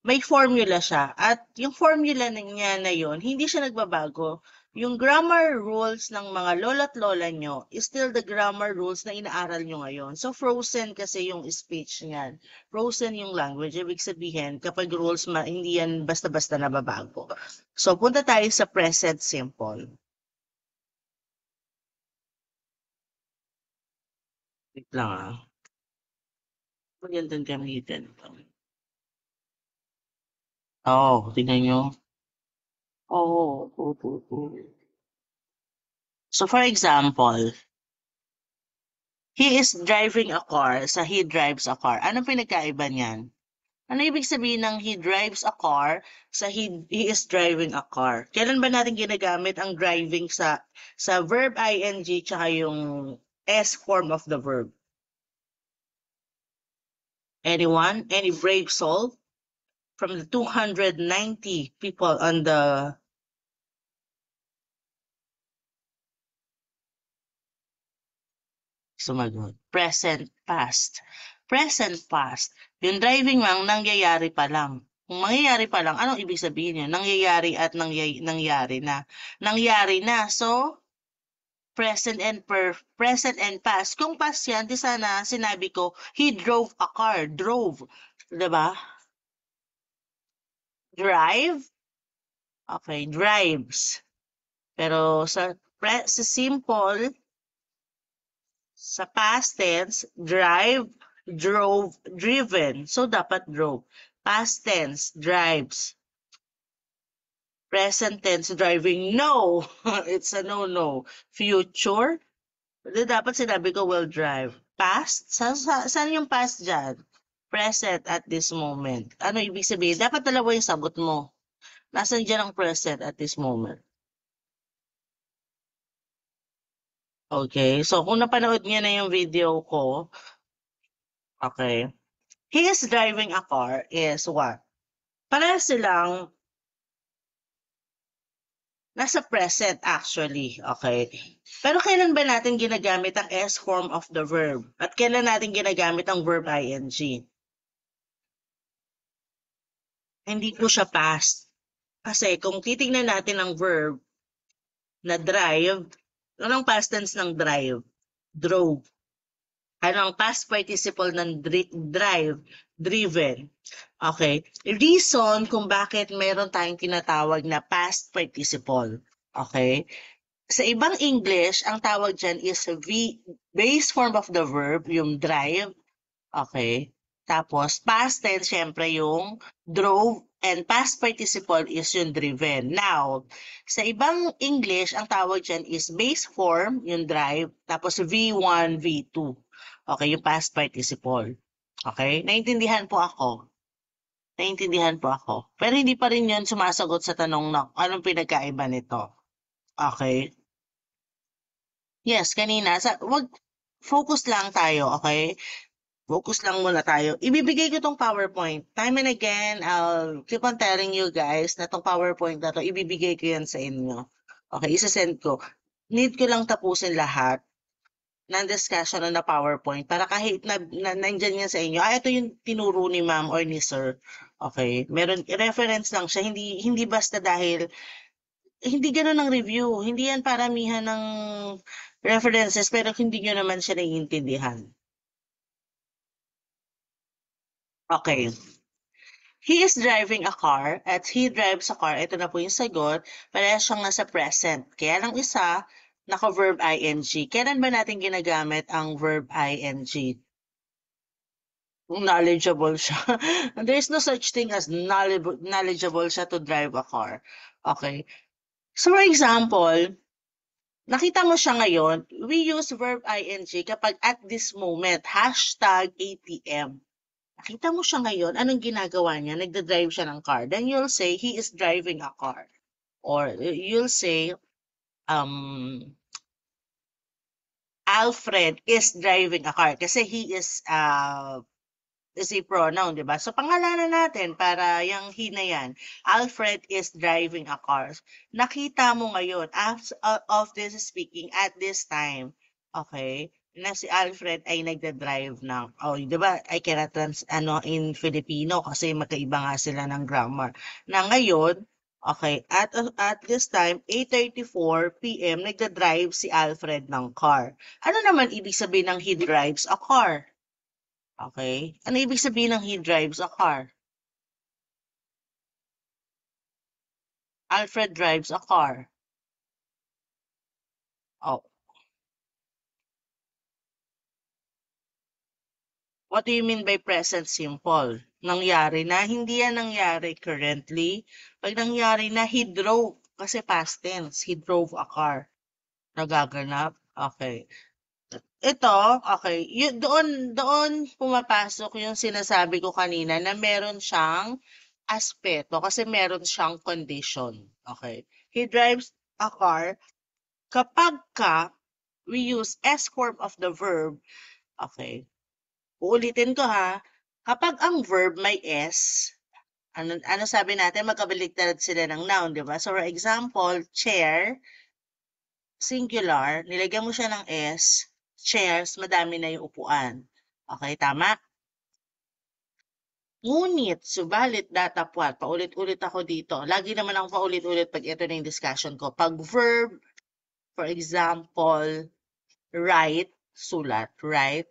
may formula siya. At yung formula niya na yun, hindi siya nagbabago. Yung grammar rules ng mga lola't lola nyo is still the grammar rules na inaaral nyo ngayon. So, frozen kasi yung speech niyan. Frozen yung language. Ibig sabihin, kapag rules, hindi yan basta-basta nababago. So, punta tayo sa present simple. Wait lang Magandang gamitin ito. Tingnan nyo. So, for example, he is driving a car sa he drives a car. Anong pinagkaiba niyan? Ano ibig sabihin ng he drives a car sa he is driving a car? Kailan ba natin ginagamit ang driving sa verb ing tsaka yung S form of the verb? Anyone? Any brave soul? From the 290 people on the sumagot. Present past. Present past. Yung driving mang nangyayari pa lang. Kung mangyayari pa lang, anong ibig sabihin yun? Nangyayari at nangyari na. Nangyari na. So, present and past. Kung past yan, di sana sinabi ko, he drove a car. Drove. Diba? Drive? Okay, drives. Pero sa simple, sa past tense, drive, drove, driven. So, dapat drove. Past tense, drives. Present tense, driving. No! It's a no-no. Future, dapat sinabi ko will drive. Past, saan yung past dyan? Present at this moment. Ano ibig sabihin? Dapat dalawa yung sagot mo. Nasaan dyan ang present at this moment? Okay, so kung napanood niya na yung video ko, okay, he is driving a car is what? Para silang nasa present actually, okay? Pero kailan ba natin ginagamit ang S form of the verb? At kailan natin ginagamit ang verb ing? Hindi po siya past. Kasi kung titingnan natin ang verb na drive, anong past tense ng drive? Drove. Ano ang past participle ng drive? Driven. Okay. Reason kung bakit meron tayong tinatawag na past participle. Okay. Sa ibang English, ang tawag dyan is base form of the verb, yung drive. Okay. Tapos, past tense, syempre yung drove, and past participle is yung driven. Now, sa ibang English, ang tawag dyan is base form, yung drive, tapos V1, V2. Okay, yung past participle. Okay? Naintindihan po ako. Naintindihan po ako. Pero hindi pa rin yun sumasagot sa tanong na anong pinagkaiba nito. Okay? Yes, kanina. Wag, focus lang tayo, okay? Focus lang muna tayo. Ibibigay ko tong PowerPoint. Time and again, I'll keep on telling you guys na tong PowerPoint na to, ibibigay ko yan sa inyo. Okay, isasend ko. Need ko lang tapusin lahat ng discussion na PowerPoint para kahit nandyan yan sa inyo, ito yung tinuro ni ma'am or ni sir. Okay, meron reference lang siya, hindi hindi basta dahil hindi gano'n ang review, hindi yan paramihan ng references pero hindi niyo naman siya naiintindihan. Okay. He is driving a car at he drives a car. Ito na po yung sagot. Parehas siyang nasa present. Kaya lang isa, naka-verb ing. Kailan ba natin ginagamit ang verb ing? Knowledgeable siya. There is no such thing as knowledgeable siya to drive a car. Okay. So for example, nakita mo siya ngayon, we use verb ing kapag at this moment, hashtag ATM. Nakita mo siya ngayon, anong ginagawa niya? Nagda-drive siya ng car. Then you'll say, he is driving a car. Or you'll say, um, Alfred is driving a car. Kasi he is a pronoun, di ba? So, pangalanan natin para yung he na yan. Alfred is driving a car. Nakita mo ngayon, of this speaking, at this time, okay, na si Alfred ay nagda-drive ng, oh, di ba, I cannot in Filipino kasi magkaiba nga sila ng grammar. Na ngayon, okay, at this time, 8:34 p.m., nagda-drive si Alfred ng car. Ano naman ibig sabihin ng he drives a car? Okay. Ano ibig sabihin ng he drives a car? Alfred drives a car. Oh, what do you mean by present simple? Nangyari na, hindi yan nangyari currently. Pag nangyari na, he drove. Kasi past tense, he drove a car. Nagaganap. Okay. Ito, okay, doon pumapasok yung sinasabi ko kanina na meron siyang aspeto kasi meron siyang condition. Okay. He drives a car kapagka we use S form of the verb, okay, uulitin ko ha, kapag ang verb may S, ano sabi natin, magkabaliktad sila ng noun, di ba? So, for example, chair, singular, nilagyan mo siya ng S, chairs, madami na yung upuan. Okay, tama? Ngunit, subalit, datapwat, paulit-ulit ako dito. Lagi naman akong paulit-ulit pag ito na yung discussion ko. Pag verb, for example, write, sulat, right?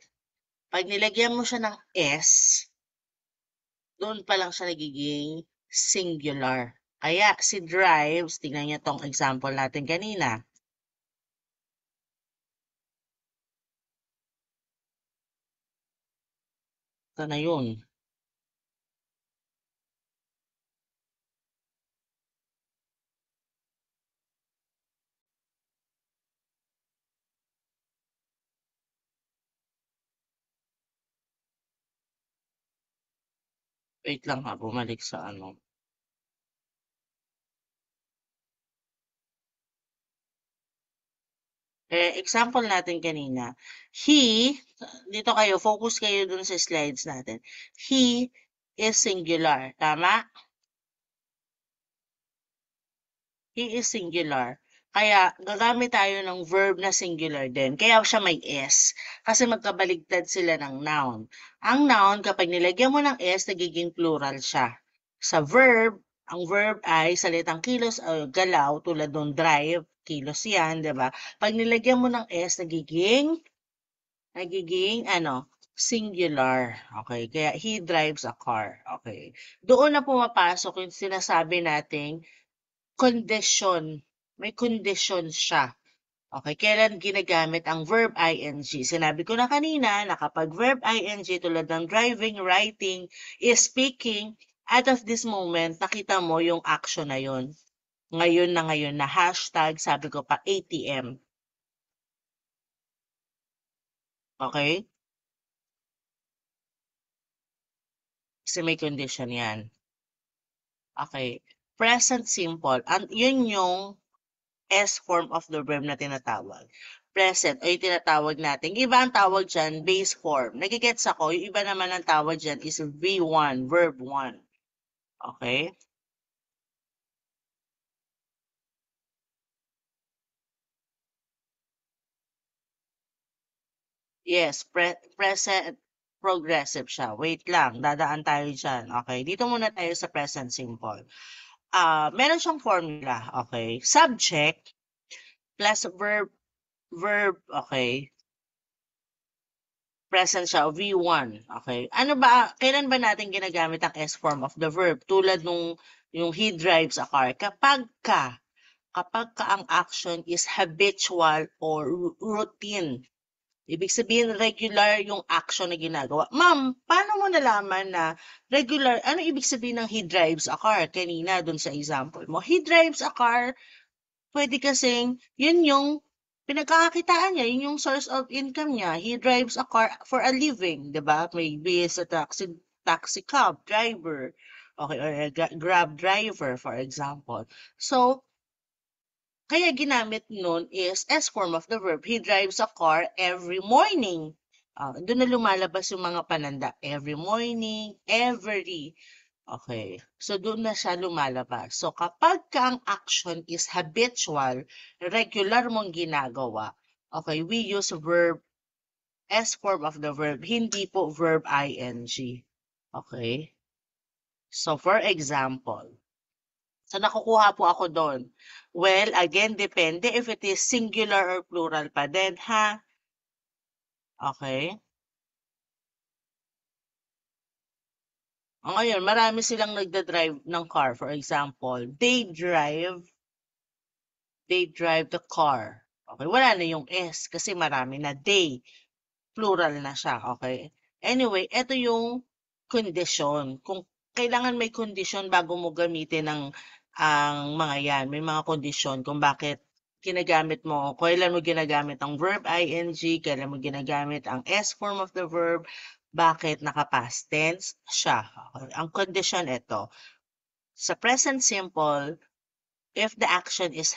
Pag nilagyan mo siya ng S, doon pa lang siya nagiging singular. Kaya si drives, tingnan niyo tong example natin kanina. Ito na yun. Wait lang ha, bumalik sa ano. Example natin kanina. He, dito kayo, focus kayo dun sa slides natin. He is singular. Tama? He is singular. Kaya gagamit tayo ng verb na singular din. Kaya siya may S. Kasi magkabaligtad sila ng noun. Ang noun, kapag nilagyan mo ng S, nagiging plural siya. Sa verb, ang verb ay salitang kilos o galaw tulad ng drive, kilos yan, di ba? Pag nilagyan mo ng S, nagiging ano, singular. Okay, kaya he drives a car. Okay. Doon na pumapasok yung sinasabi nating kondisyon. May kondisyon siya. Okay, kailan ginagamit ang verb ing? Sinabi ko na kanina na kapag verb ing tulad ng driving, writing, is speaking, out of this moment, nakita mo yung action na yun. Ngayon na hashtag, sabi ko pa, ATM. Okay? Kasi may condition yan. Okay. Present simple. Yun yung S form of the verb na tinatawag. Present o yung tinatawag natin. Iba ang tawag dyan, base form. Nagigets ako, yung iba naman ang tawag dyan is V1, verb 1. Okay? Yes, present progressive siya. Wait lang, dadaan tayo dyan. Okay, dito muna tayo sa present simple. Meron siyang formula, okay? Subject plus verb, okay? Present siya, V1, okay? Kailan ba natin ginagamit ang S form of the verb? Tulad nung yung he drives a car. Kapag ka ang action is habitual or routine. Ibig sabihin, regular yung action na ginagawa. Ma'am, paano mo nalaman na regular? Ano ibig sabihin ng he drives a car? Kanina, dun sa example mo. He drives a car, pwede kasing, yun yung pinagkakakitaan niya, yun yung source of income niya. He drives a car for a living, di ba? Maybe it's a taxi cab driver, okay, or a grab driver, for example. So, kaya ginamit nun is S form of the verb. He drives a car every morning. Doon na lumalabas yung mga pananda. Every morning, every. Okay. So, doon na siya lumalabas. So, kapag ka ang action is habitual, regular mong ginagawa, okay, we use verb, S form of the verb, hindi po verb ing. Okay? So, for example, so, nakukuha po ako doon. Well, again, depende if it is singular or plural pa din, ha? Okay? Ngayon, marami silang nagda-drive ng car. For example, they drive the car. Okay, wala na yung S kasi marami na they. Plural na siya, okay? Anyway, ito yung condition. Kung kailangan may condition bago mo gamitin ang mga yan. May mga condition kung bakit ginagamit mo, kailan mo ginagamit ang verb ing, kailan mo ginagamit ang S form of the verb, bakit naka-past tense siya. Okay? Ang condition ito. Sa present simple, if the action is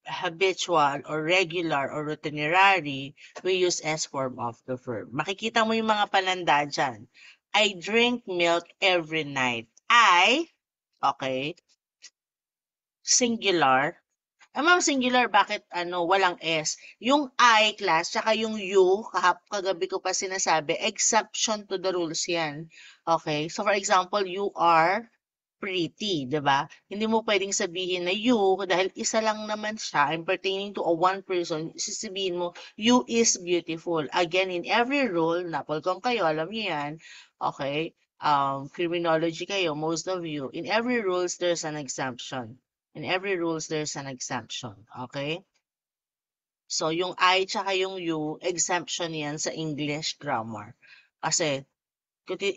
habitual or regular or itinerary, we use S form of the verb. Makikita mo yung mga pananda dyan. I drink milk every night. Okay, singular. Ma'am, singular, bakit walang S? Yung I, class, tsaka yung you, kagabi ko pa sinasabi, exception to the rules yan. Okay? So, for example, you are pretty, di ba? Hindi mo pwedeng sabihin na you, dahil isa lang naman siya, and pertaining to a one person, sasabihin mo, you is beautiful. Again, in every rule, napolcom kayo, alam niyo yan, okay? Criminology kayo, most of you, in every rules, there's an exemption. In every rules, there's an exemption. Okay? So, yung I tsaka yung you, exemption yan sa English grammar. Kasi,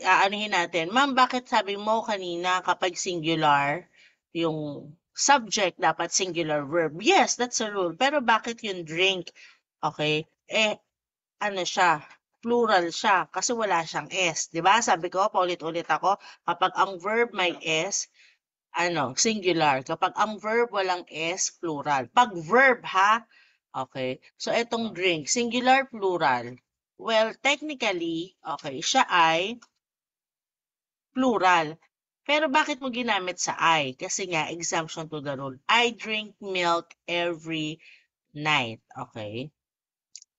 aanihin natin, ma'am, bakit sabi mo kanina kapag singular, yung subject dapat singular verb? Yes, that's a rule. Pero bakit yung drink? Okay? Siya? Plural siya kasi wala siyang S. Diba? Sabi ko, paulit-ulit ako, kapag ang verb may S, singular. Kapag ang verb walang S, plural. Pag verb, ha? Okay. So, etong drink, singular, plural. Well, technically, okay, siya ay plural. Pero bakit mo ginamit sa I? Kasi nga, exemption to the rule. I drink milk every night. Okay?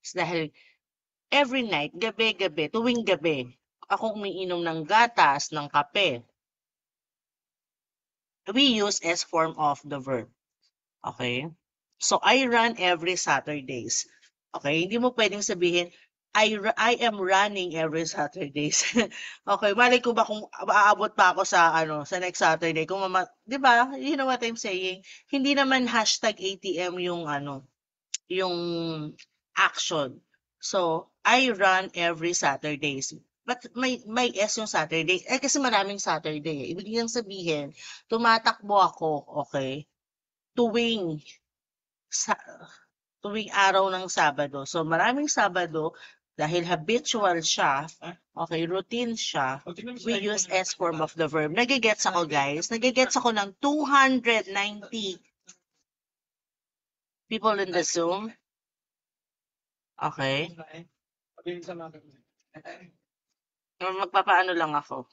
So, dahil every night, gabi-gabi, tuwing gabi, ako umiinom ng gatas, ng kape. We use S form of the verb. Okay? So, I run every Saturdays. Okay? Hindi mo pwedeng sabihin, I am running every Saturdays. Okay, malay ko ba kung aabot pa ako sa next Saturday kung 'di ba? You know what I'm saying? Hindi naman #ATM yung yung action. So, I run every Saturdays. But may S yung Saturday. Kasi maraming Saturday. Ibig niyang sabihin, tumatakbo ako, okay? Tuwing araw ng Sabado. So, maraming Sabado, dahil habitual siya, okay, routine siya, we use S form of the verb. Nagigets ako, guys. Nagigets ako ng 290 people in the Zoom. Okay. Magpapaano lang ako.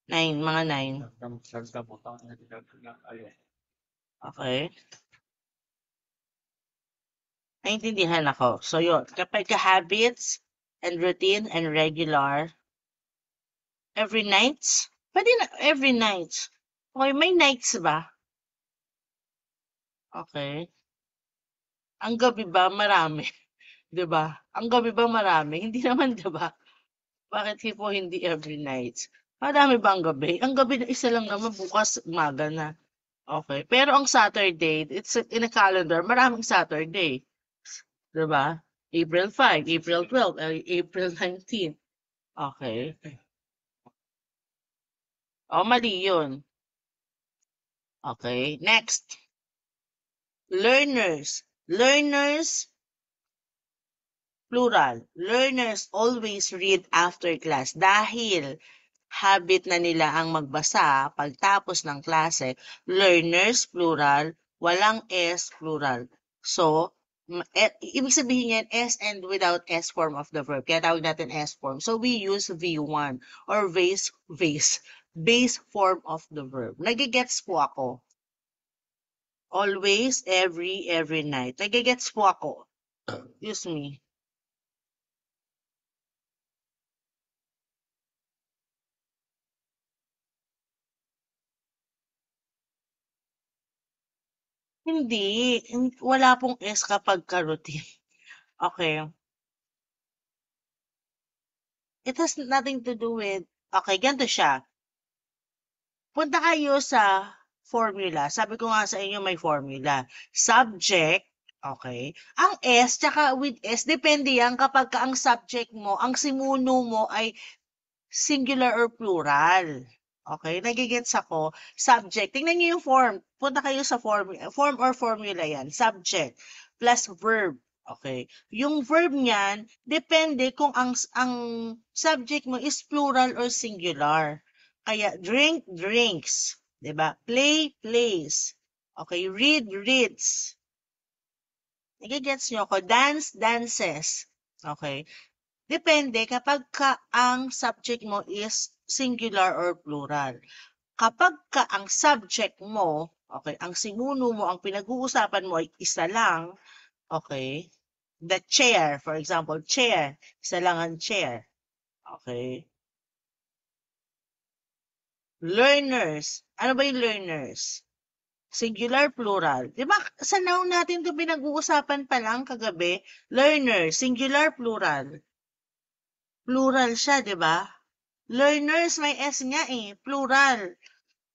9, mga 9. Okay. Naintindihan ako. So, yun. Kapag habits, and routine and regular. Every nights? Pwede na every nights. Okay, may nights ba? Okay. Ang gabi ba marami, 'di ba? Ang gabi ba marami? Hindi naman, 'di ba? Bakit po hindi every nights? Marami ba ang gabi? Ang gabi na isa lang naman, bukas umaga na. Okay. Pero ang Saturday, it's in a calendar, maraming Saturday, 'di ba? April 5, April 12, April 19. Okay. Oh, mali 'yun. Okay, next. Learners. Learners, plural. Learners always read after class dahil habit na nila ang magbasa pagtapos ng klase. Learners, plural. Walang S, plural. So, ibig sabihin yan, S and without S form of the verb. Kaya tawag natin S form. So, we use V1 or base form of the verb. Nagigets po ako. Always, every night. Nagigets po ako. Excuse me. Hindi. Wala pong S kapag ka-routine. Okay. It has nothing to do with, okay, ganito siya. Punta kayo sa formula. Sabi ko nga sa inyo may formula. Subject, okay. Ang S, tsaka with S, depende yan kapag ka ang subject mo, ang simuno mo ay singular or plural. Okay, nagigets ako. Subject. Tingnan niyo yung form. Punta kayo sa form or formula yan. Subject plus verb. Okay. Yung verb niyan, depende kung ang subject mo is plural or singular. Kaya drink, drinks. 'Di ba? Play, plays. Okay, read, reads. Nagigets niyo ako? Dance, dances. Okay. Depende kapag ang subject mo is singular or plural. Kapag ang subject mo, okay, ang sinuno mo, ang pinag-uusapan mo ay isa lang, okay, the chair, for example, chair, isa lang ang chair, okay. Learners, ano ba yung learners? Singular, plural. Di ba, sa noun natin ito pinag-uusapan pa lang kagabi, learner, singular, plural. Plural siya, di ba? Learners, may S nga eh. Plural.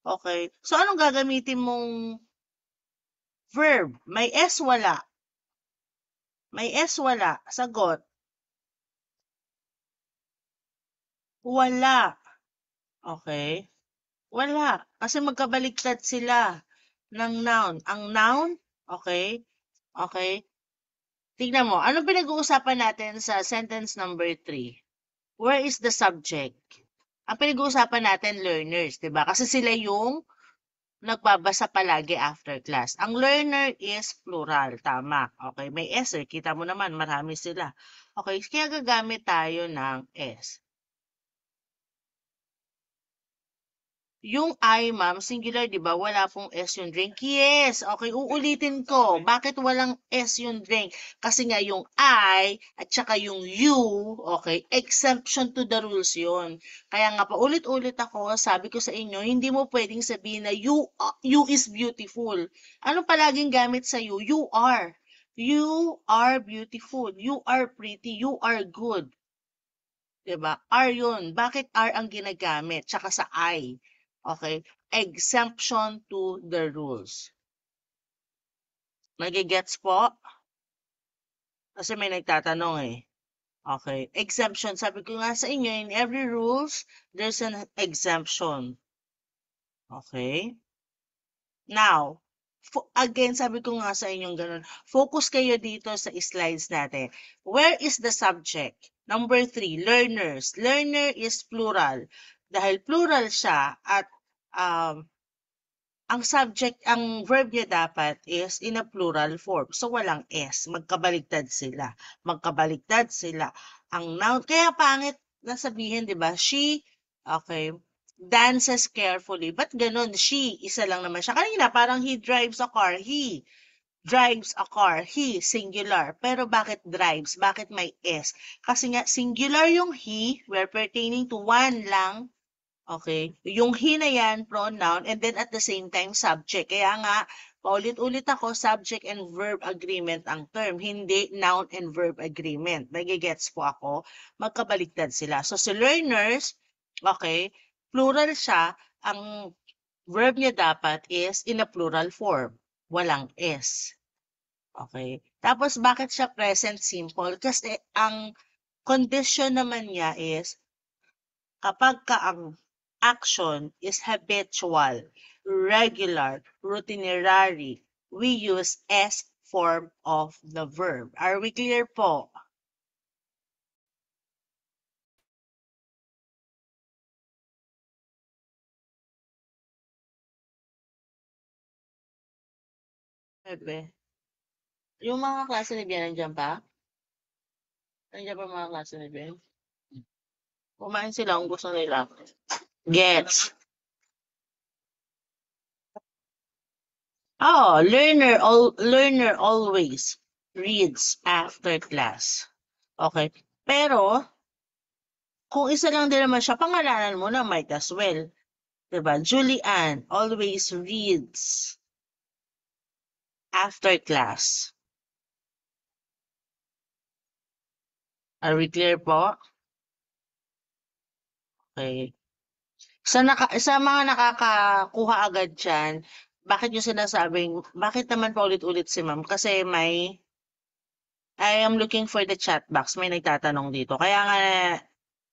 Okay. So, anong gagamitin mong verb? May S, wala. May S, wala. Sagot. Wala. Okay. Wala. Kasi magkabaliktad sila ng noun. Ang noun, okay. Okay. Tignan mo. Anong pinag-uusapan natin sa sentence number 3? Where is the subject? Ang pinag-uusapan natin, learners, 'di ba? Kasi sila yung nagbabasa palagi after class. Ang learner is plural, tama. Okay, may S eh. Kita mo naman, marami sila. Okay, kaya gagamit tayo ng S. Yung I, ma'am, singular, di ba? Wala pong S yung drink. Yes, okay, uulitin ko. Bakit walang S yung drink? Kasi nga yung I at saka yung you, okay, exemption to the rules yun. Kaya nga pa, ulit-ulit ako, sabi ko sa inyo, hindi mo pwedeng sabihin na you is beautiful. Ano palaging gamit sa you? You are. You are beautiful. You are pretty. You are good. Diba? Are yun. Bakit are ang ginagamit? Tsaka sa I. Okay? Exemption to the rules. Nagigets po? Kasi may nagtatanong eh. Okay. Exemption. Sabi ko nga sa inyo, in every rules, there's an exemption. Okay? Now, again, sabi ko nga sa inyong ganun, focus kayo dito sa slides natin. Where is the subject? Number 3, learners. Learner is plural. Dahil plural siya at ang subject, ang verb niya dapat is in a plural form. So, walang S. Magkabaligtad sila. Magkabaligtad sila. Ang noun, kaya pangit na sabihin, di ba? She, okay, dances carefully. Ba't ganun? She, isa lang naman siya. Kanina, parang he drives a car. He. drives a car. He, singular. Pero bakit drives? Bakit may S? Kasi nga, singular yung he, we're pertaining to one lang. Okay? Yung he na yan, pronoun, and then at the same time, subject. Kaya nga, paulit-ulit ako, subject and verb agreement ang term, hindi noun and verb agreement. Nagigets po ako? Magkabaliktad sila. So, si learners, okay, plural siya, ang verb niya dapat is in a plural form. Walang S. Okay? Tapos, bakit siya present simple? Kasi ang condition naman niya is kapag ka ang action is habitual, regular, routinary, we use S form of the verb. Are we clear po? Bebe. Yung mga klase ni Bian, nandiyan pa? Nandiyan pa mga klase ni Bian? Kumain sila kung gusto nila. Gets. Oh, learner always reads after class. Okay. Pero, kung isa lang din naman siya, pangalanan mo na might as well. Diba? Julian always reads after class. Are we clear po? Okay. Sa mga nakakakuha agad dyan, bakit yung sinasabing, bakit naman paulit-ulit si ma'am? Kasi I am looking for the chat box. May nagtatanong dito. Kaya nga,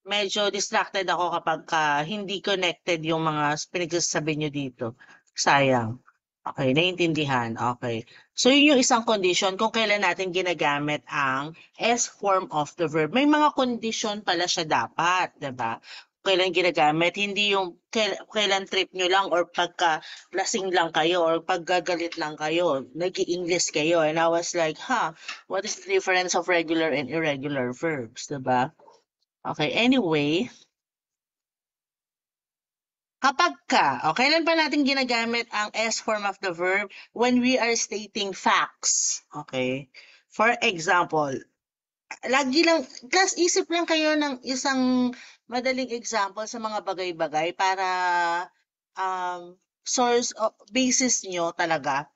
medyo distracted ako kapag hindi connected yung mga pinagsasabi nyo dito. Sayang. Okay, naiintindihan. Okay. So, yun yung isang condition kung kailan natin ginagamit ang S form of the verb. May mga condition pala siya dapat, 'di ba? Kailan ginagamit, hindi yung kailan trip nyo lang or pagka lasing lang kayo or pagkagalit lang kayo, nag-i-English kayo. And I was like, what is the difference of regular and irregular verbs, 'di ba? Okay, anyway, kailan pa natin ginagamit ang S form of the verb? When we are stating facts. Okay? For example, lagi lang, just isip lang kayo ng isang madaling example sa mga bagay-bagay para source of basis nyo talaga.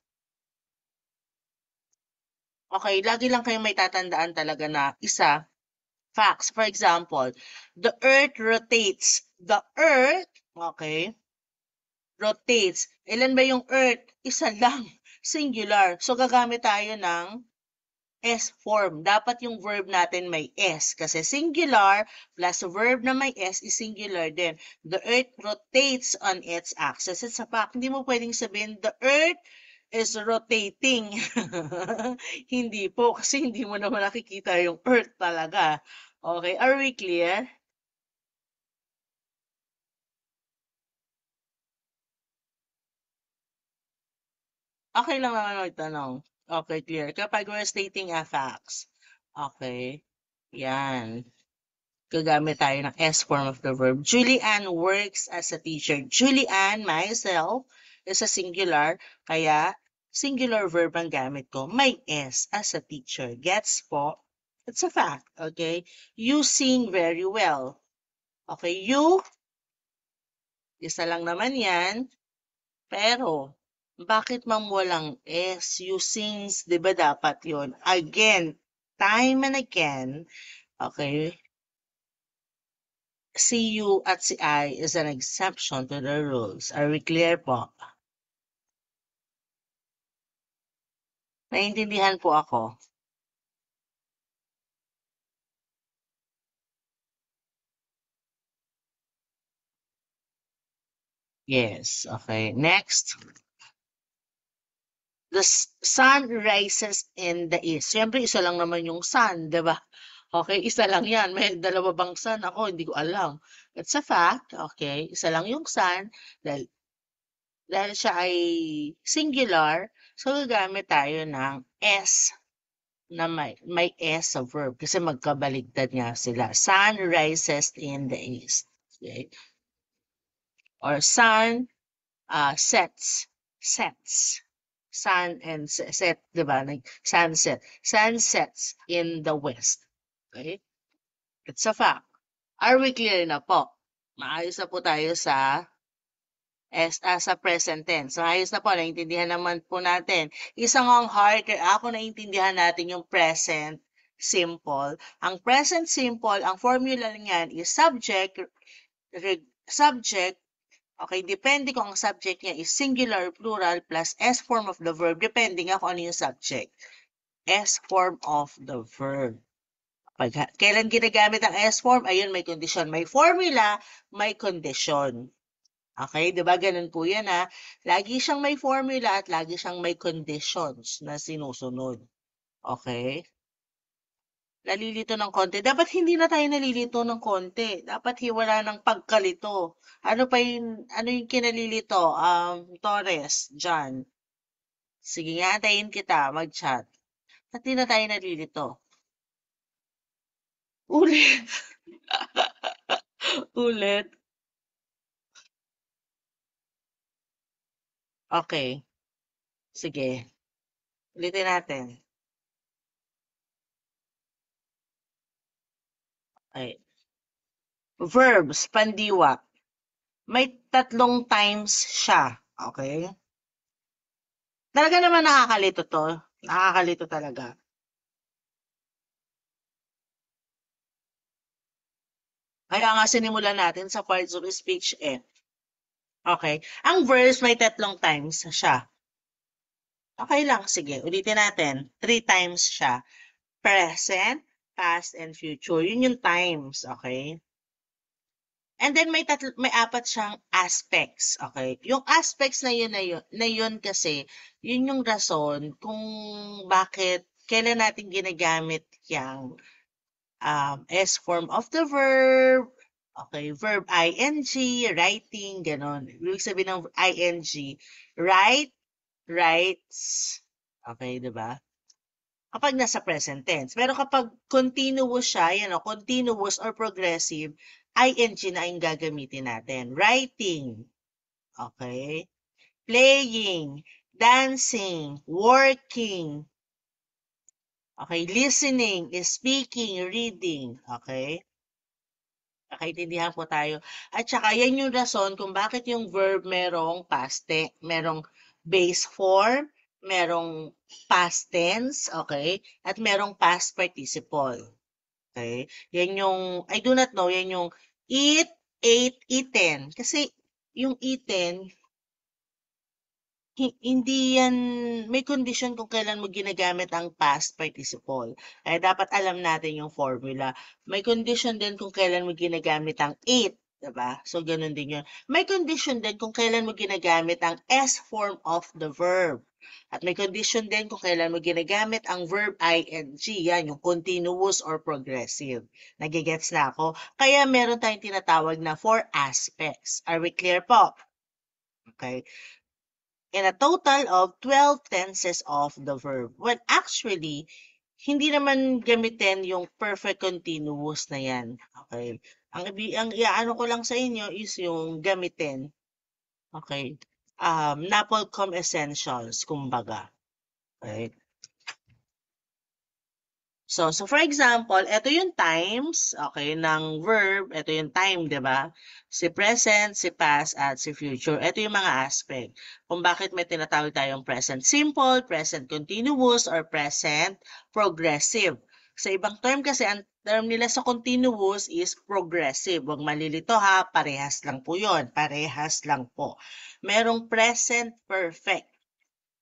Okay, lagi lang kayo may tatandaan talaga na isa, facts. For example, the earth rotates. The earth, okay, rotates. Ilan ba yung earth? Isa lang. Singular. So, gagamit tayo ng S form. Dapat yung verb natin may S. Kasi singular plus verb na may S is singular din. The earth rotates on its axis. It's a fact. Hindi mo pwedeng sabihin, the earth is rotating. Hindi po. Kasi hindi mo naman nakikita yung earth talaga. Okay, are we clear? Okay lang naman magtanong. Okay, clear. Kapag we're stating a facts. Okay. Yan. Gagamit tayo ng S form of the verb. Julian works as a teacher. Julian, myself, is a singular. Kaya, singular verb ang gamit ko. May S as a teacher. Gets po? It's a fact. Okay? You sing very well. Okay, you, isa lang naman yan. Pero, bakit ma'am walang S? You sings, di ba dapat yon? Again, time and again, okay, si you at si I is an exception to the rules. Are we clear po? Naiintindihan po ako. Yes, okay. Next. The sun rises in the east. Siyempre, isa lang naman yung sun, di ba? Okay, isa lang yan. May dalawa bang sun? Ako, hindi ko alam. It's a fact, okay? Isa lang yung sun. Dahil siya ay singular, so gagamit tayo ng S na may S sa verb kasi magkabaligtad nga sila. Sun rises in the east. Okay? Or sun sets. Sets. sun and set, di ba? Like sunset. Sunsets in the west. Okay? It's a fact. Are we clear na po? Maayos na po tayo sa present tense. Maayos na po, naintindihan naman po natin. Isang ang harder, ako naintindihan natin yung present simple. Ang present simple, ang formula niyan is subject, subject, okay, depende kung ang subject niya is singular or plural plus S form of the verb, depende nga kung ano yung subject. S form of the verb. Kailan ginagamit ang S form? Ayun, may condition. May formula, may condition. Okay, 'di ba ganun po 'yan ha. Lagi siyang may formula at lagi siyang may conditions na sinusunod. Okay? Nalilito ng konti. Dapat hindi na tayo nalilito ng konti. Dapat hiwala ng pagkalito. Ano yung kinalilito? Torres, John. Sige nga, antayin kita, mag-chat. Ba't di na tayo nalilito? Ulit. Ulit. Okay. Sige. Ulitin natin. Okay. Verbs, pandiwa. May 3 times siya. Okay? Talaga naman nakakalito to. Nakakalito talaga. Kaya nga sinimulan natin sa parts of speech eh. Okay? Ang verbs may 3 times siya. Okay lang, sige. Ulitin natin. 3 times siya. Present, past, and future. Yun yung times. Okay? And then may 4 siyang aspects, okay? Yung aspects na yun kasi, yun yung rason kung bakit kailan natin ginagamit yung S form of the verb, okay, verb ing, writing, ganon. Ibig sabihin ng ing, write, writes, okay, di ba? Kapag nasa present tense. Pero kapag continuous siya, continuous or progressive, ing na yung gagamitin natin. Writing, okay? Playing, dancing, working, okay? Listening, speaking, reading, okay? Nakaintindihan po tayo. At saka yan yung rason kung bakit yung verb merong merong base form, merong past tense, okay? At merong past participle. Okay? Yan yung, I do not know, yan yung eat, ate, eaten. Kasi yung eaten, hindi yan, may condition kung kailan mo ginagamit ang past participle. Kaya dapat alam natin yung formula. May condition din kung kailan mo ginagamit ang it, diba? So, ganun din yun. May condition din kung kailan mo ginagamit ang S form of the verb. At may condition din kung kailan mo ginagamit ang verb ing. Yan, yung continuous or progressive. Nagigets na ako? Kaya meron tayong tinatawag na 4 aspects. Are we clear po? Okay. In a total of 12 tenses of the verb. Well, actually, hindi naman gamitin yung perfect continuous na yan. Okay? Ang iaano ko lang sa inyo is yung gamitin. Okay? Napolcom Essentials, kumbaga. Okay? So for example, ito yung times, okay, ng verb, ito yung time, di ba? Si present, si past, at si future. Ito yung mga aspect. Kung bakit may tinatawag tayong present simple, present continuous, or present progressive. Sa ibang term kasi, ang term nila sa continuous is progressive. Huwag malilito ha, parehas lang po yun. Parehas lang po. Merong present perfect.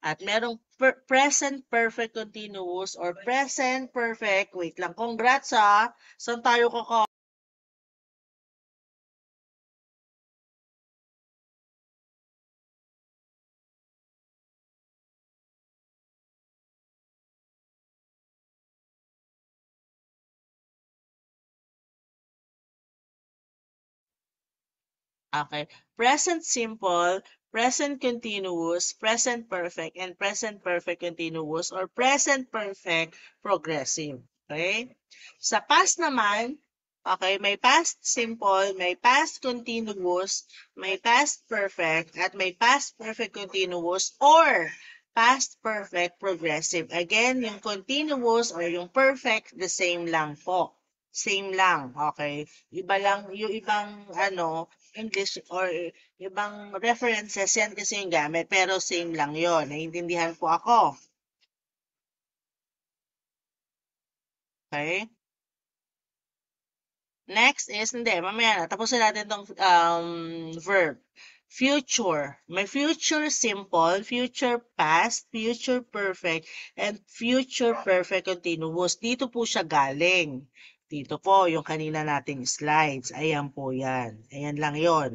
At merong present perfect continuous or present perfect. Wait lang, congrats ha. Saan tayo kaka? Okay. Present simple, present continuous, present perfect, and present perfect continuous or present perfect progressive. Okay? Sa past naman, okay, may past simple, may past continuous, may past perfect, at may past perfect continuous or Past perfect, progressive. Again, yung continuous or yung perfect, the same lang po. Same lang, okay? Iba lang, yung ibang, English or ibang references, yan kasi yung gamit, pero same lang yon. Naiintindihan po ako. Okay? Next is, hindi, mamaya na. Tapusin natin tong verb. Future. May future simple, future past, future perfect, and future perfect continuous. Dito po siya galing. Dito po, yung kanina nating slides. Ayan po yan. Ayan lang yon.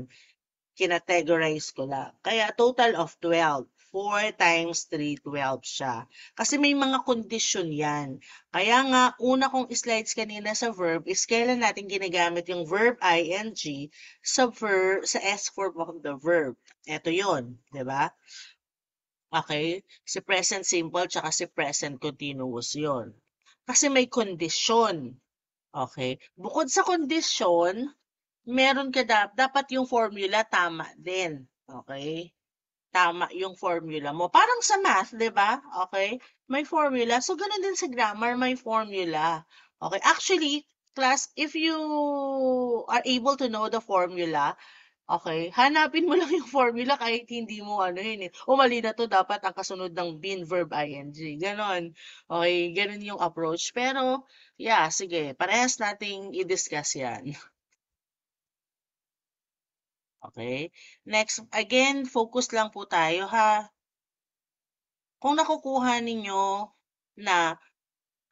Kinategorize ko lang. Kaya total of 12. 4 times 3, 12 siya. Kasi may mga kondisyon yan. Kaya nga, una kong slides kanina sa verb is kailan natin ginagamit yung verb ing sa S form of the verb. Ito yon, di ba? Okay? Si present simple tsaka si present continuous yon. Kasi may kondisyon. Okay? Bukod sa kondisyon, meron ka dapat yung formula tama din. Okay? Tama yung formula mo. Parang sa math, 'di ba? Okay? May formula. So ganun din sa grammar, may formula. Okay? Actually, class, if you are able to know the formula, okay, hanapin mo lang yung formula kahit hindi mo yun eh. O mali na to, dapat ang kasunod ng being verb ing. Ganon. Okay, ganon yung approach. Pero, yeah, sige, parehas nating i-discuss yan. Okay? Next, again, focus lang po tayo ha. Kung nakukuha ninyo na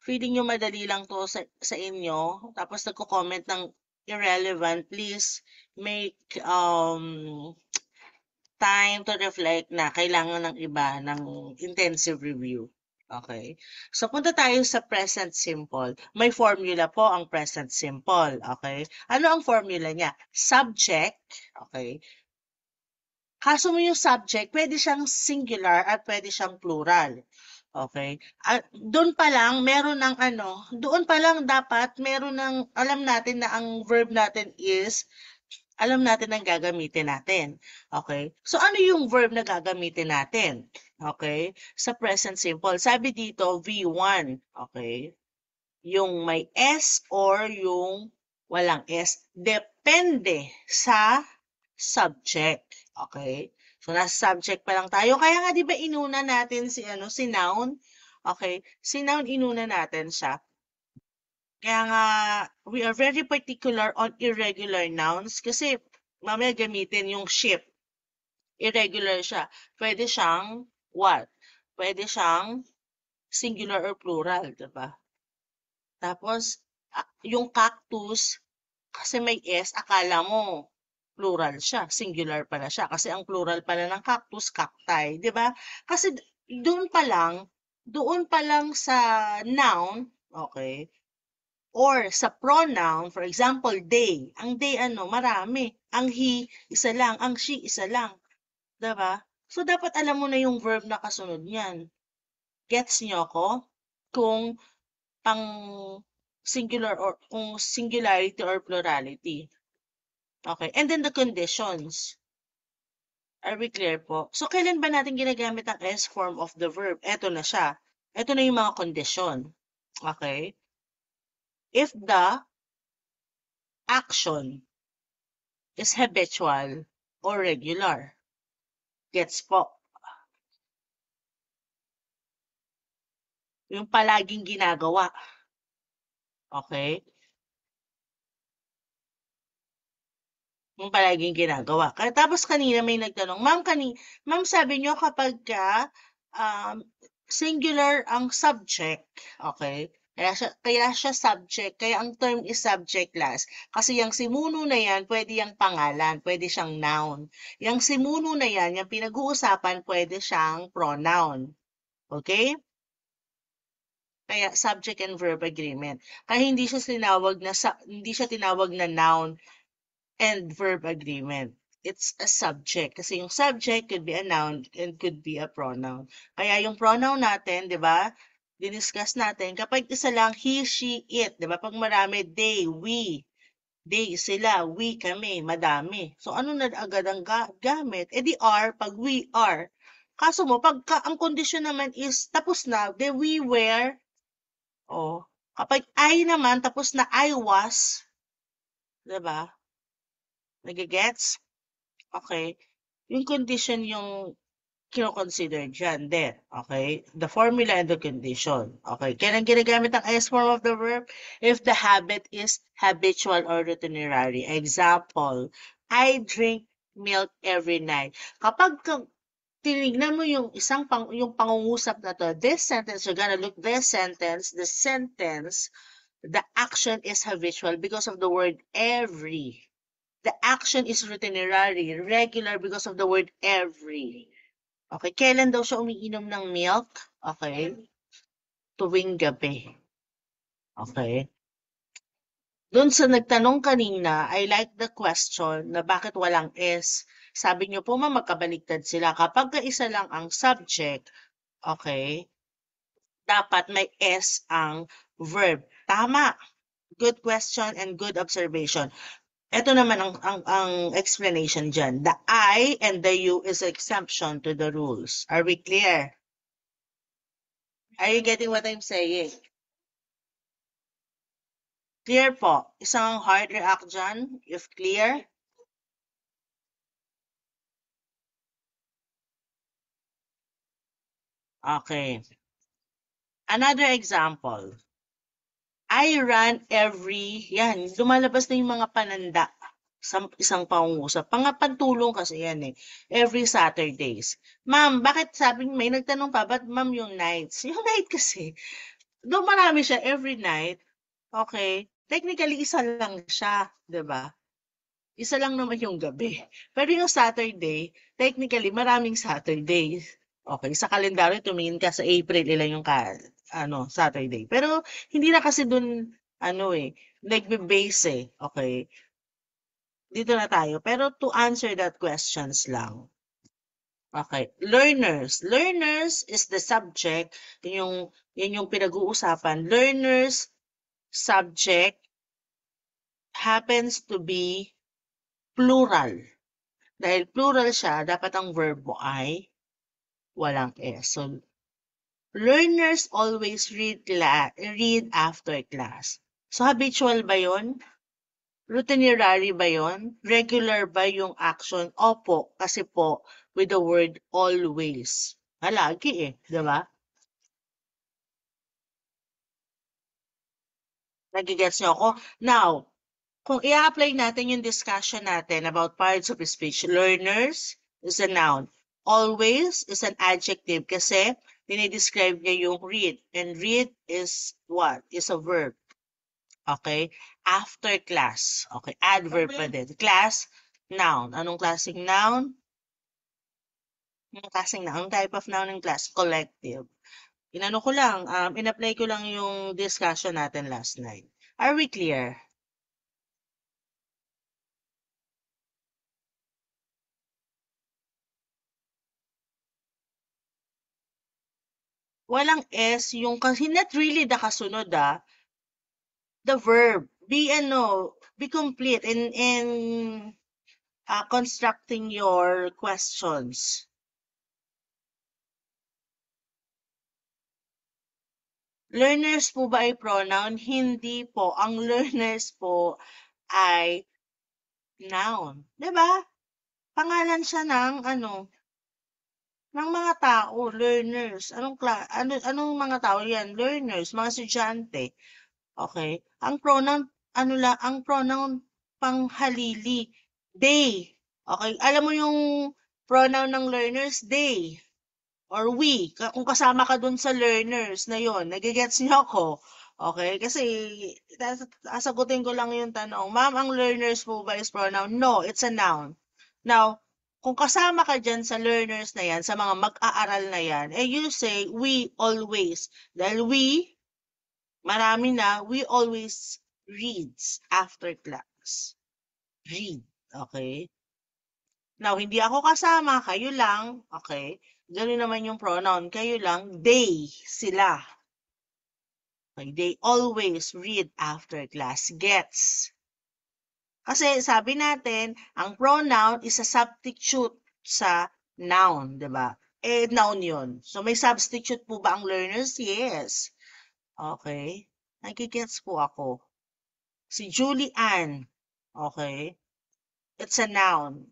feeling nyo madali lang to sa inyo, tapos nagko-comment ng irrelevant, please make time to reflect na kailangan ng iba ng intensive review. Okay? So, punta tayo sa present simple. May formula po ang present simple. Okay? Ano ang formula niya? Subject, okay? Kaso mo yung subject, pwede siyang singular at pwede siyang plural. Okay? Doon pa lang, doon pa lang dapat meron ng, alam natin na ang verb natin is, alam natin ang gagamitin natin. Okay? So, ano yung verb na gagamitin natin? Okay? Sa present simple. Sabi dito, V1. Okay? Yung may S or yung walang S. Depende sa subject. Okay? So, nasa subject pa lang tayo. Kaya nga, di ba inuna natin si noun? Okay? Si noun, inuna natin siya. Kaya nga, we are very particular on irregular nouns kasi mamaya gamitin yung ship. Irregular siya. Pwede siyang what? Pwede siyang singular or plural, diba? Tapos, yung cactus, kasi may S, akala mo plural siya, singular pala siya. Kasi ang plural pala ng cactus, cacti, di ba? Kasi doon pa lang sa noun, okay, or sa pronoun, for example, they. Ang they marami. Ang he, isa lang. Ang she, isa lang. Di ba? So, dapat alam mo na yung verb na kasunod niyan. Gets niyo ako? Kung pang singular or kung singularity or plurality. Okay. And then the conditions. Are we clear po? So, kailan ba natin ginagamit ang S form of the verb? Eto na siya. Eto na yung mga kondisyon. Okay? If the action is habitual or regular. Gets po? Yung palaging ginagawa. Okay? Yung palaging ginagawa. Tapos kanina may nagtanong, Ma'am, sabi nyo kapag singular ang subject, okay? Kaya siya subject, kaya ang term is subject last. Kasi yung simuno na yan, pwede yung pangalan, pwede siyang noun. Yung simuno na yan, yung pinag-uusapan, pwede siyang pronoun. Okay? Kaya subject and verb agreement. Kaya hindi siya tinawag na noun and verb agreement. It's a subject. Kasi yung subject could be a noun and could be a pronoun. Kaya yung pronoun natin, di ba? Diniscuss natin, kapag isa lang, he, she, it. Di ba? Pag marami, they, we. They, sila, we, kami, madami. So, ano na agad ang gamit? Eh di are, pag we are. Kaso mo, pagka ang kondisyon naman is tapos na, the we were, oh, kapag I naman, tapos na I was, diba? Nagigets? Okay. Yung condition yung kino-consider dyan din. Okay? The formula and the condition. Okay? Kailan ginagamit ang is form of the verb? If the habit is habitual or itinerary. Example, I drink milk every night. Kapag tinignan mo yung yung pangungusap na to, this sentence, you're gonna look this sentence, the sentence, the action is habitual because of the word every. The action is itinerary, regular because of the word every. Okay, kailan daw siya umiinom ng milk? Okay, tuwing gabi. Okay. Doon sa nagtanong kanina, I like the question na bakit walang S. Sabi niyo po magkabaliktad sila. Kapag isa lang ang subject, okay, dapat may S ang verb. Tama. Good question and good observation. Ito naman ang explanation dyan. The I and the you is exemption to the rules. Are we clear? Are you getting what I'm saying? Clear po. Isang heart react dyan, if clear. Okay. Another example. I run yan, lumalabas na yung mga pananda sa isang pangungusap. Pangapantulong kasi yan eh. Every Saturdays. Ma'am, bakit sabi may nagtanong pa, ba't ma'am yung nights? Yung night kasi, doon marami siya every night. Okay. Technically, isa lang siya, 'di ba? Isa lang naman yung gabi. Pero yung Saturday, technically, maraming Saturdays. Okay, sa kalendaryo, tumingin ka sa April, ilan yung Saturday. Pero, hindi na kasi dun, nagbe-base eh. Okay, dito na tayo. Pero to answer that questions lang. Okay, learners. Learners is the subject. Yun yung pinag-uusapan. Learners subject happens to be plural. Dahil plural siya, dapat ang verb mo ay walang S. So, learners always read after class. So, habitual ba yun? Itinerary ba yun? Regular ba yung action? Opo, kasi po, with the word always. Lagi eh, di ba? Nagigets niyo ako? Now, kung i-apply natin yung discussion natin about parts of speech, learners is a noun. Always is an adjective kasi dinidescribe niya yung read. And read is what? Is a verb. Okay? After class. Okay, adverb pa din. Class, noun. Anong klaseng noun? Anong klaseng noun? Anong type of noun ng class? Collective. Inano ko lang, in-apply ko lang yung discussion natin last night. Are we clear? Walang S yung kasi not really the kasunod the verb. Be complete in constructing your questions. Learners po ba ay pronoun? Hindi po. Ang learners po ay noun. 'Di ba? Pangalan siya ng ng mga tao, learners. Anong mga tao 'yan? Learners, mga estudyante. Okay? Ang pronoun panghalili, they. Okay? Alam mo yung pronoun ng learners, they or we. Kung kasama ka dun sa learners na yon, nagigets niyo ako. Okay? Kasi sasagutin ko lang yung tanong, ma'am, ang learners po ba is pronoun? No, it's a noun. Now, kung kasama ka dyan sa learners na yan, sa mga mag-aaral na yan, you say, we always. Dahil marami na, we always reads after class. Read, okay? Now, hindi ako kasama, kayo lang, okay? Ganun naman yung pronoun, kayo lang, they, sila. Okay? They always read after class. Gets? Kasi sabi natin, ang pronoun is a substitute sa noun, di ba? noun yun. So, may substitute po ba ang learners? Yes. Okay. Nagigets po ako. Si Julie Ann. Okay. It's a noun.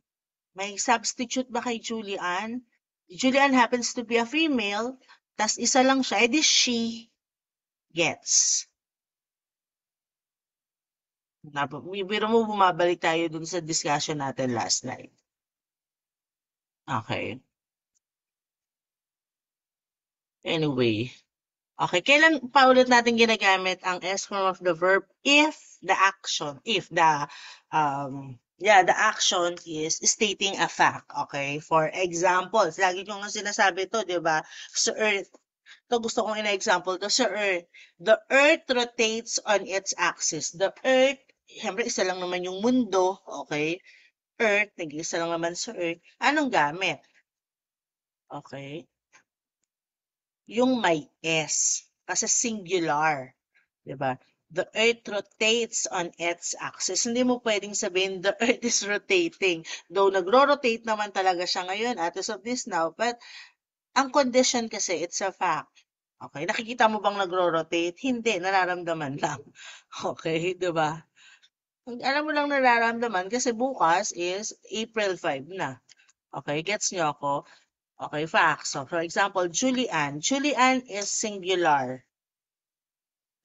May substitute ba kay Julie Ann? Julie Ann happens to be a female, tas isa lang siya, edi she gets. Biro mo bumabalik tayo dun sa discussion natin last night. Okay. Anyway. Okay, kailan pa ulit natin ginagamit ang S form of the verb if the action is stating a fact, okay? For example, lagi ko nga sinasabi to, 'di ba? Sa Earth, to gusto kong ina-example to sa Earth. The Earth rotates on its axis. The Earth, siyempre isa lang naman yung mundo, okay? Earth, nag-iisa lang naman sa Earth. Anong gamit? Okay? Yung may S. Kasi singular. Diba? The Earth rotates on its axis. Hindi mo pwedeng sabihin the Earth is rotating. Though nagro-rotate naman talaga siya ngayon as of this now. But ang condition kasi, it's a fact. Okay? Nakikita mo bang nagro-rotate? Hindi. Nararamdaman lang. Okay? Diba? Alam mo lang nararamdaman kasi bukas is April 5 na. Okay? Gets nyo ako? Okay, facts. So, for example, Julian. Julian is singular.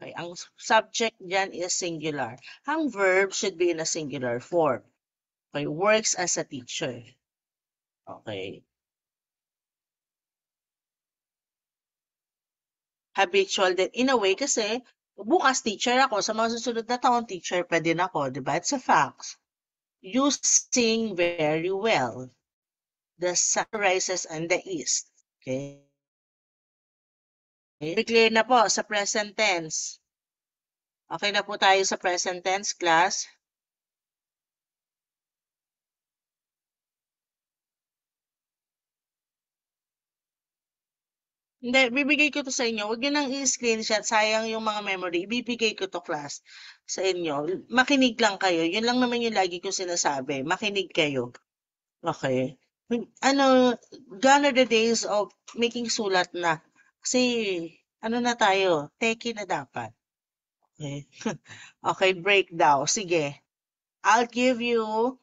Okay, ang subject dyan is singular. Ang verb should be in a singular form. Okay, works as a teacher. Okay. Habitual din. In a way, kasi bukas teacher ako. Sa mga susunod na taon, teacher pa din ako. Diba? It's a fact. You sing very well. The sun rises on the east. Okay. Be clear na po sa present tense. Okay na po tayo sa present tense, class. Hindi, bibigay ko to sa inyo. Huwag nyo nang i-screenshot. Sayang yung mga memory. Ibibigay ko to, class, sa inyo. Makinig lang kayo. Yun lang naman yung lagi ko sinasabi. Makinig kayo. Okay? Ano, gone are the days of making sulat na. Kasi, ano na tayo? Teki na dapat. Okay? Okay, break daw. Sige. I'll give you,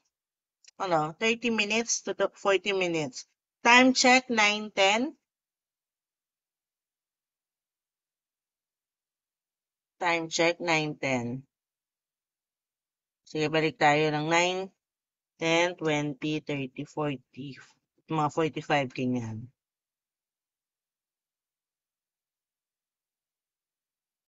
30 minutes to 40 minutes. Time check, 9:10. Time check, 9:10. Sige, balik tayo ng 9, 10, 20, 30, 40. Mga 45, ganyan.